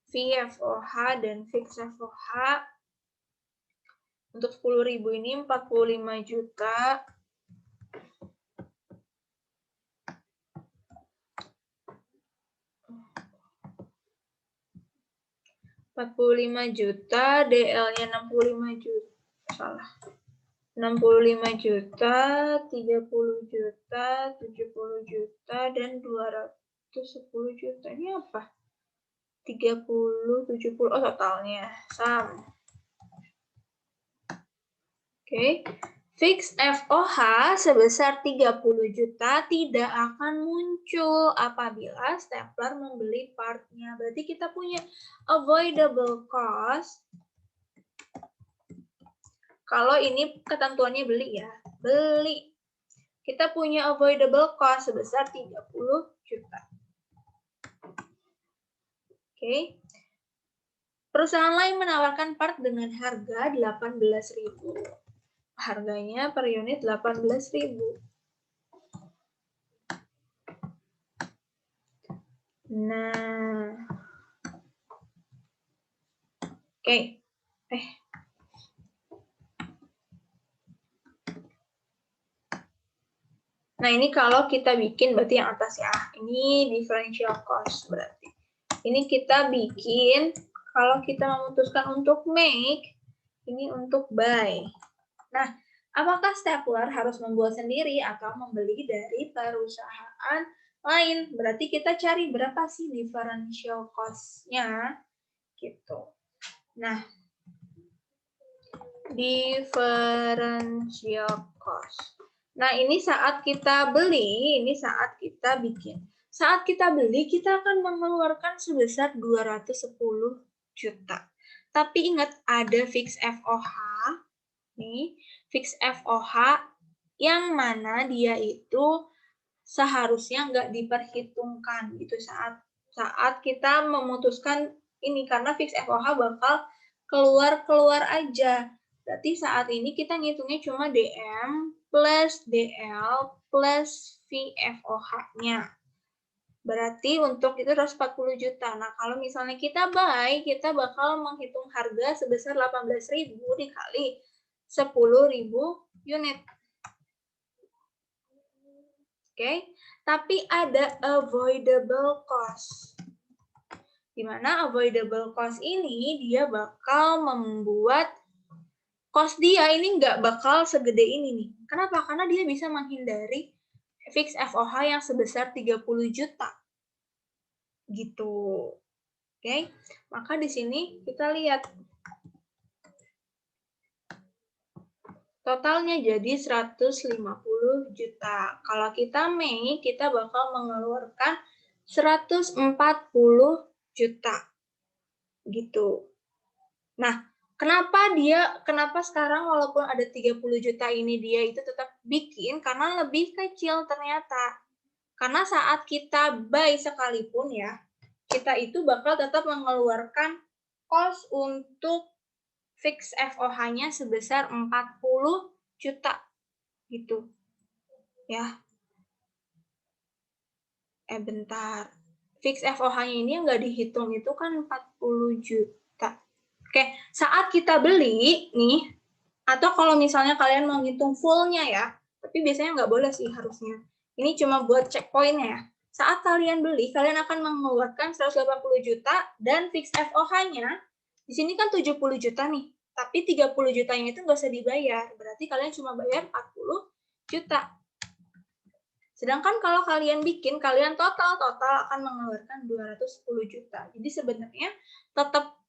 VFOH, dan fix FOH. Untuk 10.000 ini 45 juta. DL-nya 65 juta. Salah. 65 juta, 30 juta, 70 juta, dan 210 juta. Ini apa? 30, 70, oh totalnya. Sama. Oke. Fix FOH sebesar 30 juta tidak akan muncul apabila stapler membeli partnya. Berarti kita punya avoidable cost. Kalau ini ketentuannya beli ya, beli. Kita punya avoidable cost sebesar 30 juta. Oke. Perusahaan lain menawarkan part dengan harga 18.000. Harganya per unit 18.000. Nah. Oke. Nah, ini kalau kita bikin berarti yang atas ya. Ini differential cost berarti. Ini kita bikin kalau kita memutuskan untuk make, ini untuk buy. Nah, apakah stapler harus membuat sendiri atau membeli dari perusahaan lain? Berarti kita cari berapa sih differential cost-nya gitu. Nah, differential cost. Nah, ini saat kita beli, ini saat kita bikin. Saat kita beli, kita akan mengeluarkan sebesar 210 juta. Tapi ingat, ada fix FOH. Nih, fix FOH yang mana dia itu seharusnya nggak diperhitungkan gitu saat kita memutuskan ini, karena fix FOH bakal keluar aja. Berarti saat ini kita ngitungnya cuma DM plus DL plus VFOH-nya. Berarti untuk itu 140 juta. Nah, kalau misalnya kita buy, kita bakal menghitung harga sebesar 18.000 dikali 10.000 unit. Oke, tapi ada avoidable cost. Di mana avoidable cost ini dia bakal membuat cost dia ini nggak bakal segede ini nih. Kenapa? Karena dia bisa menghindari fix FOH yang sebesar 30 juta. Gitu. Oke. Maka di sini kita lihat totalnya jadi 150 juta. Kalau kita make, kita bakal mengeluarkan 140 juta. Gitu. Nah, kenapa sekarang walaupun ada 30 juta ini dia itu tetap bikin, karena lebih kecil ternyata. Karena saat kita buy sekalipun ya, kita itu bakal tetap mengeluarkan cost untuk fix FOH-nya sebesar 40 juta. Gitu. Ya. Bentar. Fix FOH-nya ini yang nggak dihitung itu kan 40 juta. Oke, saat kita beli nih, atau kalau misalnya kalian mau ngitung full-nya ya, tapi biasanya nggak boleh sih harusnya. Ini cuma buat checkpoint-nya ya. Saat kalian beli, kalian akan mengeluarkan 180 juta dan fix FOH-nya, di sini kan 70 juta nih, tapi 30 jutanya itu nggak usah dibayar. Berarti kalian cuma bayar 40 juta. Sedangkan kalau kalian bikin, kalian total akan mengeluarkan 210 juta. Jadi sebenarnya tetap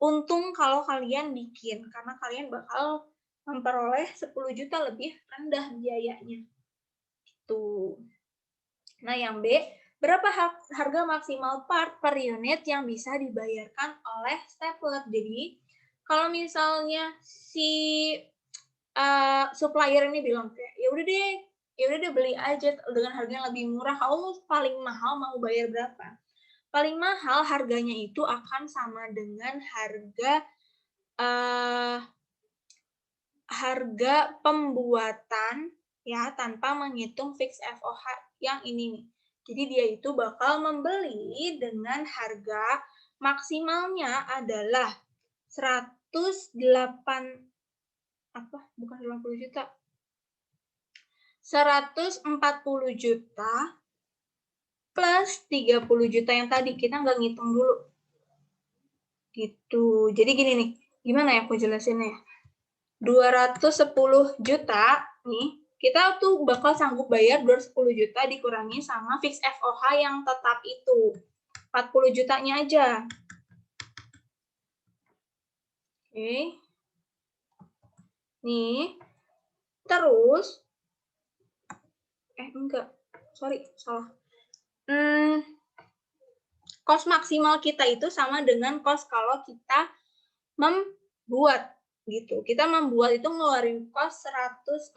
untung kalau kalian bikin, karena kalian bakal memperoleh 10 juta lebih rendah biayanya. Gitu. Nah, yang B, berapa harga maksimal part per unit yang bisa dibayarkan oleh stapler. Jadi, kalau misalnya si supplier ini bilang kayak, ya udah deh beli aja dengan harga yang lebih murah, kamu paling mahal mau bayar berapa? Paling mahal harganya itu akan sama dengan harga pembuatan ya tanpa menghitung fix FOH yang ini nih. Jadi dia itu bakal membeli dengan harga maksimalnya adalah 140 juta plus 30 juta yang tadi kita nggak ngitung dulu. Gitu. Jadi gini nih, gimana ya aku jelasinnya? 210 juta nih, kita tuh bakal sanggup bayar 210 juta dikurangi sama fix FOH yang tetap itu. 40 jutanya aja. Oke. Nih. Terus enggak. Sorry, salah. Cost maksimal kita itu sama dengan cost kalau kita membuat gitu. Kita membuat itu ngeluarin cost 140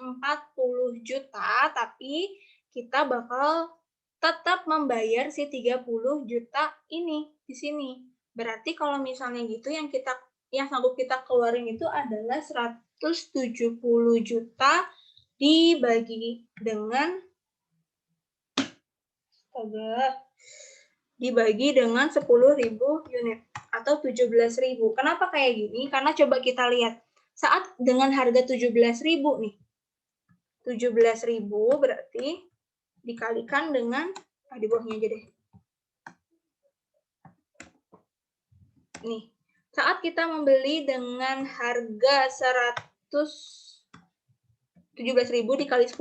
juta, tapi kita bakal tetap membayar si 30 juta ini di sini. Berarti kalau misalnya gitu yang sanggup kita keluarin itu adalah 170 juta dibagi dengan 10.000 unit atau 17.000. Kenapa kayak gini? Karena coba kita lihat. Saat dengan harga 17.000 nih. 17.000 berarti dikalikan dengan di bawahnya aja deh. Nih, saat kita membeli dengan harga 17.000 dikali 10.000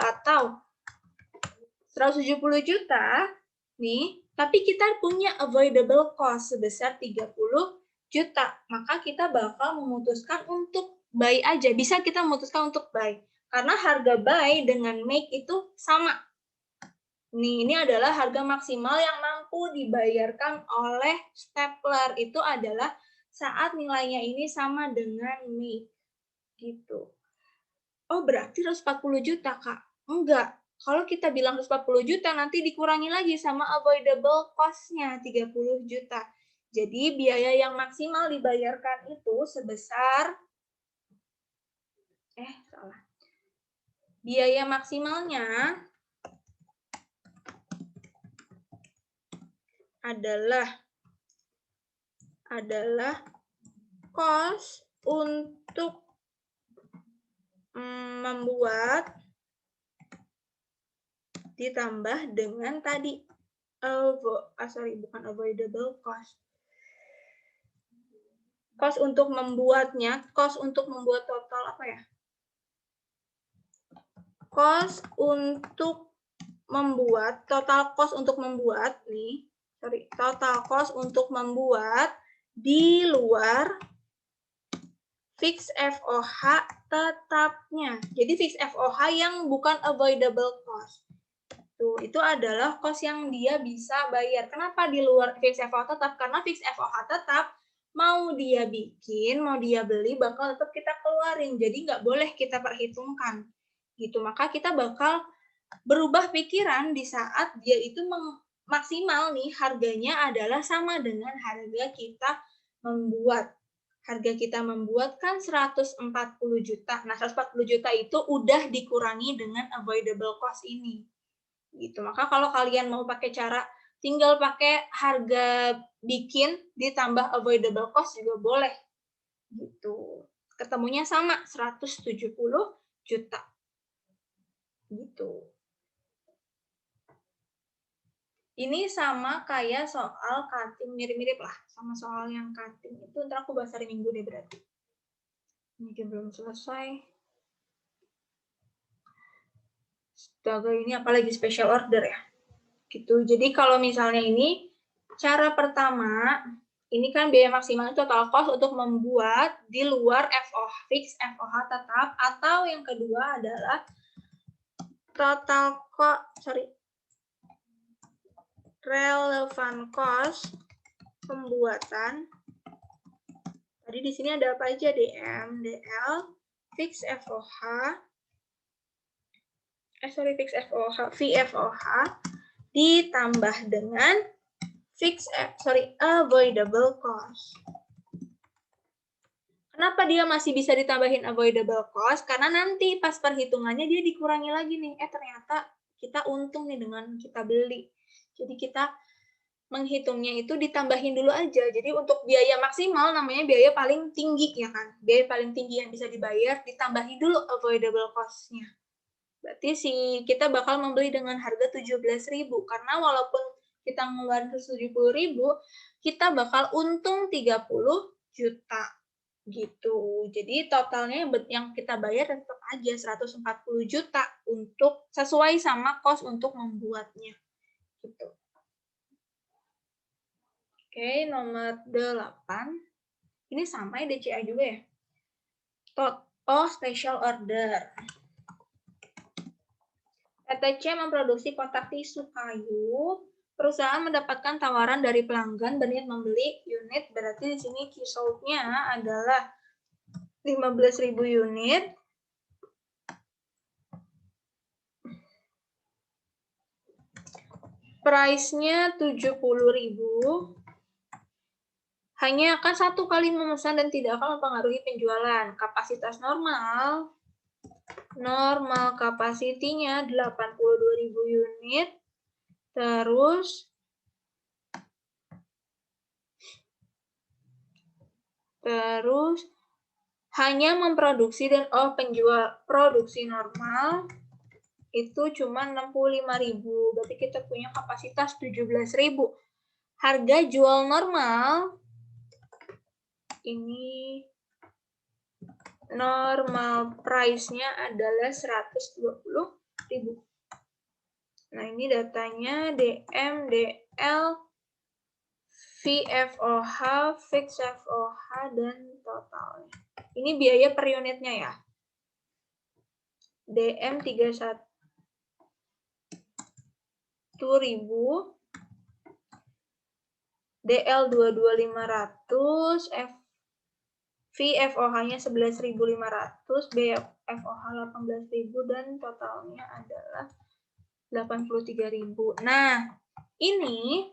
atau 170 juta nih, tapi kita punya avoidable cost sebesar 30 juta, maka kita bakal memutuskan untuk buy aja. Bisa kita memutuskan untuk buy. Karena harga buy dengan make itu sama. Nih, ini adalah harga maksimal yang mampu dibayarkan oleh stapler. Itu adalah saat nilainya ini sama dengan make. Gitu. Oh, berarti 140 juta, Kak? Enggak. Kalau kita bilang 140 juta, nanti dikurangi lagi sama avoidable cost-nya 30 juta. Jadi biaya yang maksimal dibayarkan itu sebesar biaya maksimalnya adalah cost untuk membuat ditambah dengan tadi bukan avoidable cost. Cost untuk membuatnya, cost untuk membuat total apa ya? Cost untuk membuat, total cost untuk membuat nih, total cost untuk membuat di luar fix FOH tetapnya. Jadi fix FOH yang bukan avoidable cost. Itu adalah cost yang dia bisa bayar. Kenapa di luar fix FOH tetap? Karena fix FOH tetap mau dia bikin, mau dia beli, bakal tetap kita keluarin. Jadi nggak boleh kita perhitungkan. Gitu. Maka kita bakal berubah pikiran di saat dia itu maksimal nih harganya adalah sama dengan harga kita membuat. Harga kita membuat kan 140 juta. Nah, 140 juta itu udah dikurangi dengan avoidable cost ini. Gitu. Maka kalau kalian mau pakai cara tinggal pakai harga bikin ditambah avoidable cost juga boleh. Gitu. Ketemunya sama 170 juta. Gitu. Ini sama kayak soal cutting, mirip-mirip lah sama soal yang cutting. Itu ntar aku bahas hari Minggu deh berarti. Ini belum selesai. Astaga, ini apalagi special order ya. Gitu. Jadi kalau misalnya ini cara pertama, ini kan biaya maksimal total cost untuk membuat di luar FOH fix, FOH tetap, atau yang kedua adalah total cost, relevan cost pembuatan. Tadi di sini ada apa aja? DM, DL, fix FOH, fix FOH, VFOH ditambah dengan avoidable cost. Kenapa dia masih bisa ditambahin avoidable cost? Karena nanti pas perhitungannya dia dikurangi lagi nih. Ternyata kita untung nih dengan kita beli. Jadi kita menghitungnya itu ditambahin dulu aja. Jadi untuk biaya maksimal namanya biaya paling tinggi ya kan. Biaya paling tinggi yang bisa dibayar ditambahin dulu avoidable cost-nya. Berarti kita bakal membeli dengan harga 17.000 karena walaupun kita ngeluarin 70.000, kita bakal untung 30 juta gitu. Jadi totalnya yang kita bayar tetap aja 140 juta untuk sesuai sama cost untuk membuatnya. Gitu. Oke, nomor 8. Ini sama ya DCA juga ya. Special order. PTC memproduksi kotak tisu kayu. Perusahaan mendapatkan tawaran dari pelanggan berniat membeli unit, berarti di sini key sold-nya adalah 15.000 unit. Price-nya 70.000. Hanya akan 1 kali memesan dan tidak akan mempengaruhi penjualan. Kapasitas normal kapasitinya 82.000 unit. Terus hanya memproduksi dan penjual produksi normal itu cuma 65.000. Berarti kita punya kapasitas 17.000. Harga jual normal ini normal price-nya adalah 120.000. Nah, ini datanya DM, DL, VFOH, fix FOH, dan totalnya. Ini biaya per unitnya ya. DM 31.000, DL 22.500, VFOH-nya 11.500, BFOH 18.000, dan totalnya adalah 83.000. Nah, ini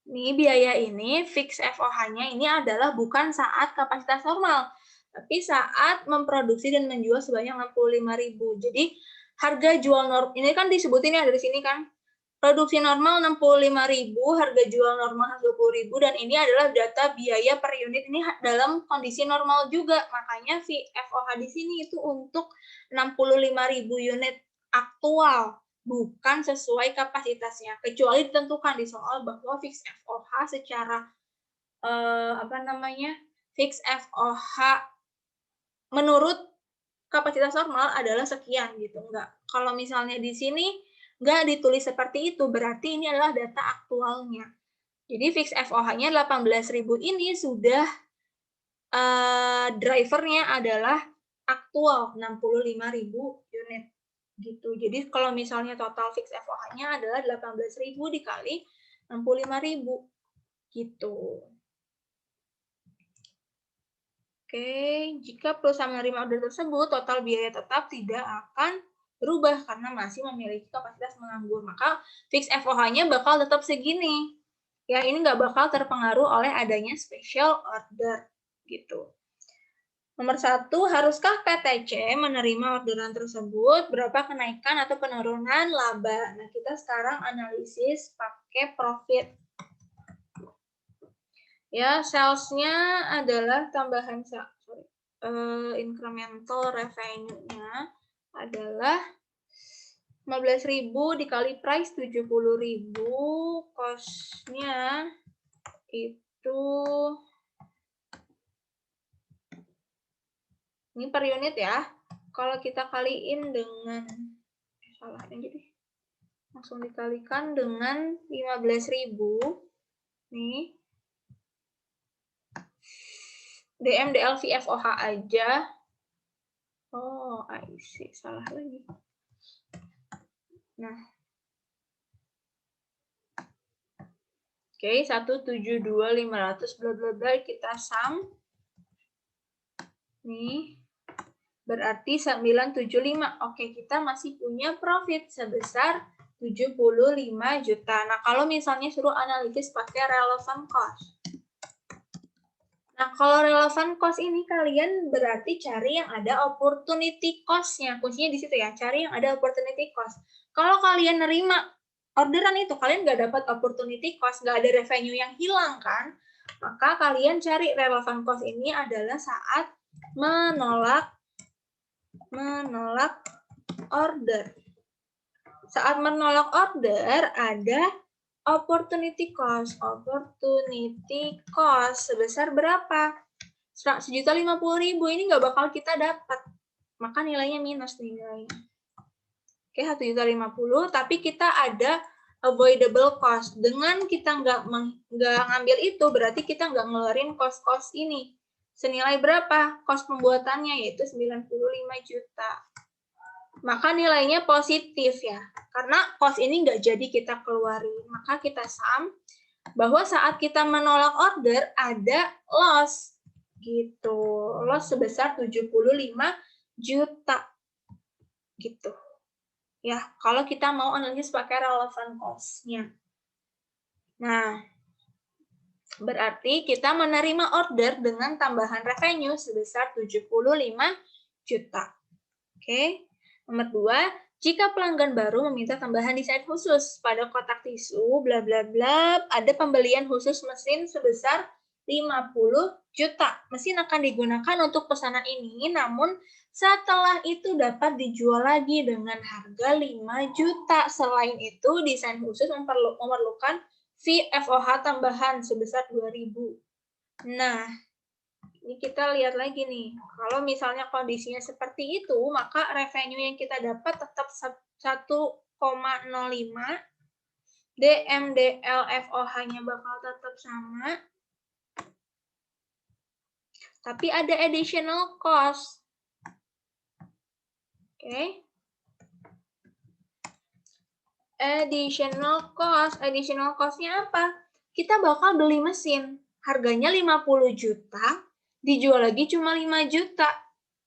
biaya ini, fix FOH-nya ini adalah bukan saat kapasitas normal, tapi saat memproduksi dan menjual sebanyak 65.000. Jadi, harga jual normal, ini kan disebutin ya dari sini kan, produksi normal 65.000, harga jual normal 20.000, dan ini adalah data biaya per unit ini dalam kondisi normal juga. Makanya VFOH di sini itu untuk 65.000 unit aktual, bukan sesuai kapasitasnya. Kecuali ditentukan di soal bahwa fix FOH secara fix FOH menurut kapasitas normal adalah sekian gitu. Enggak. Kalau misalnya di sini nggak ditulis seperti itu, berarti ini adalah data aktualnya. Jadi fix FOH-nya 18.000 ini sudah drivernya adalah aktual 65.000 unit gitu. Jadi kalau misalnya total fix FOH-nya adalah 18.000 dikali 65.000 gitu. Oke, jika perusahaan menerima order tersebut, total biaya tetap tidak akan berubah karena masih memiliki kapasitas menganggur. Maka fix FOH-nya bakal tetap segini. Ya, ini nggak bakal terpengaruh oleh adanya special order gitu. Nomor 1, haruskah PTC menerima orderan tersebut? Berapa kenaikan atau penurunan laba? Nah, kita sekarang analisis pakai profit. Ya, sales-nya adalah tambahan incremental revenue-nya adalah 15.000 dikali price 70.000, cost-nya itu ini per unit ya. Kalau kita kaliin dengan langsung dikalikan dengan 15.000 nih. DM, DL, VFOH aja. Oh, I see. Salah lagi. Nah. Oke, 172.500 bla bla bla kita sum. Nih, berarti 975. Oke, kita masih punya profit sebesar 75 juta. Nah, kalau misalnya suruh analisis pakai relevant cost. Nah, kalau relevant cost ini kalian berarti cari yang ada opportunity cost-nya. Kuncinya di situ ya, cari yang ada opportunity cost. Kalau kalian nerima orderan itu, kalian nggak dapat opportunity cost, nggak ada revenue yang hilang kan? Maka kalian cari relevant cost ini adalah saat menolak order. Saat menolak order ada opportunity cost. Opportunity cost sebesar berapa? 1.050.000. Ini nggak bakal kita dapat. Maka nilainya minus nih nilainya. Oke, 1.050.000, tapi kita ada avoidable cost. Dengan kita nggak ngambil itu, berarti kita nggak ngeluarin cost-cost ini. Senilai berapa? Cost pembuatannya yaitu 95 juta. Maka nilainya positif ya. Karena cost ini nggak jadi kita keluarin. Maka kita sum bahwa saat kita menolak order ada loss. Gitu. Loss sebesar 75 juta. Gitu. Ya, kalau kita mau analisis pakai relevant cost-nya. Nah, berarti kita menerima order dengan tambahan revenue sebesar 75 juta. Oke. Nomor 2, jika pelanggan baru meminta tambahan desain khusus pada kotak tisu, bla bla bla, ada pembelian khusus mesin sebesar 50 juta. Mesin akan digunakan untuk pesanan ini, namun setelah itu dapat dijual lagi dengan harga 5 juta. Selain itu, desain khusus memerlukan fee FOH tambahan sebesar 2.000. Nah, ini kita lihat lagi nih, kalau misalnya kondisinya seperti itu, maka revenue yang kita dapat tetap 1,05, DMDL FOH-nya bakal tetap sama, tapi ada additional cost. Oke. Additional cost-nya apa? Kita bakal beli mesin, harganya 50 juta, dijual lagi cuma 5 juta.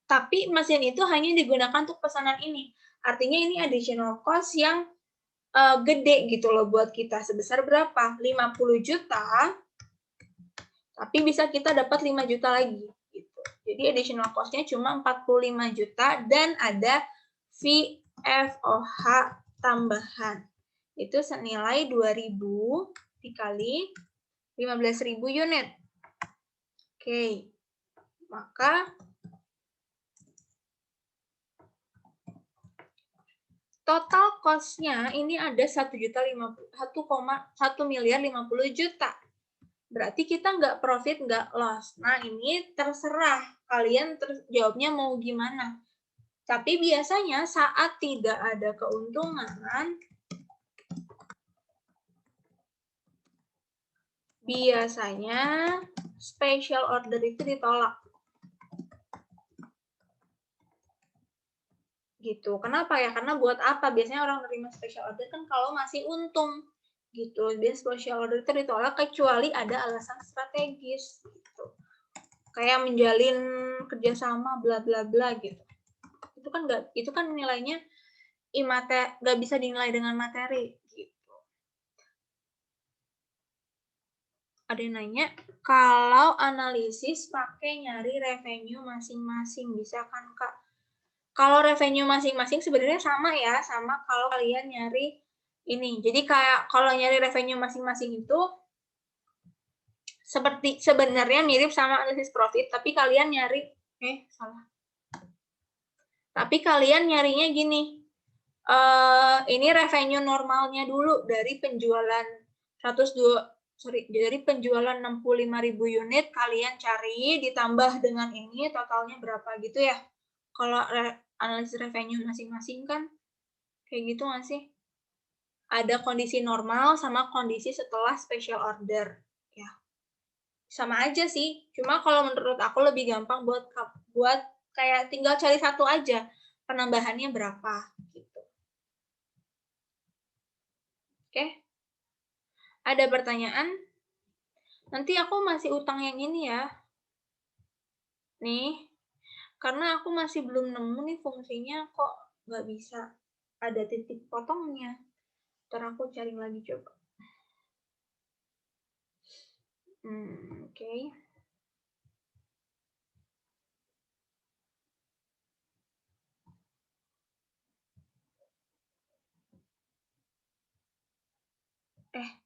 Tapi mesin itu hanya digunakan untuk pesanan ini. Artinya ini additional cost yang gede gitu loh buat kita. Sebesar berapa? 50 juta, tapi bisa kita dapat 5 juta lagi. Gitu. Jadi additional cost-nya cuma 45 juta dan ada fee FOH tambahan. Itu senilai 2.000 dikali 15.000 unit. Oke. Maka total cost-nya ini ada 1.050 juta. Berarti kita nggak profit, nggak loss. Nah, ini terserah kalian jawabnya mau gimana. Tapi biasanya saat tidak ada keuntungan, biasanya special order itu ditolak. Gitu. Kenapa ya? Karena buat apa? Biasanya orang terima special order kan kalau masih untung. Gitu. Dia special order itu ditolak kecuali ada alasan strategis. Gitu. Kayak menjalin kerjasama bla bla bla gitu. Itu kan nilainya nggak bisa dinilai dengan materi gitu. Ada yang nanya, kalau analisis pakai nyari revenue masing-masing, bisa kan Kak? Kalau revenue masing-masing sebenarnya sama ya, sama kalau kalian nyari ini. Jadi kayak kalau nyari revenue masing-masing itu seperti sebenarnya mirip sama analisis profit, tapi kalian nyari salah. Tapi kalian nyarinya gini. Ini revenue normalnya dulu dari penjualan dari penjualan 65.000 unit kalian cari ditambah dengan ini totalnya berapa gitu ya. Kalau analisis revenue masing-masing kan kayak gitu nggak sih? Ada kondisi normal sama kondisi setelah special order ya. Sama aja sih. Cuma kalau menurut aku lebih gampang buat kayak tinggal cari satu aja penambahannya berapa gitu. Oke. Ada pertanyaan? Nanti aku masih utang yang ini ya. Nih, karena aku masih belum nemu nih fungsinya kok nggak bisa ada titik potongnya. Ntar aku cari lagi coba. Oke.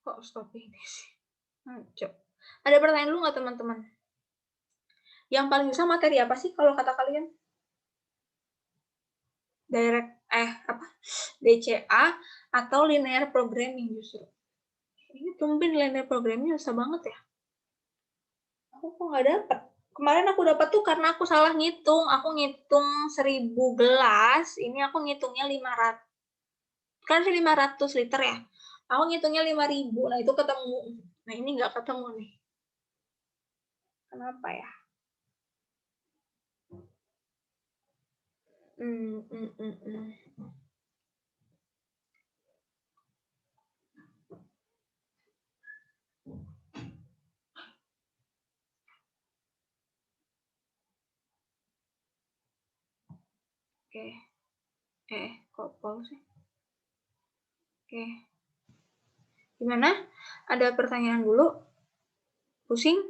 Kok stop ini sih? Coba. Ada pertanyaan dulu nggak teman-teman? Yang paling susah materi apa sih kalau kata kalian? DCA atau linear programming justru? Ini tumben linear programming susah banget ya? Aku kok nggak dapet? Kemarin aku dapat tuh karena aku salah ngitung. Aku ngitung 1000 gelas, ini aku ngitungnya 500. Kan sih 500 liter ya? Aku ngitungnya 5.000, nah itu ketemu. Nah ini nggak ketemu nih. Kenapa ya? Hmm, hmm, hmm, hmm. Oke. Kok pol sih? Oke. Gimana? Ada pertanyaan dulu? Pusing?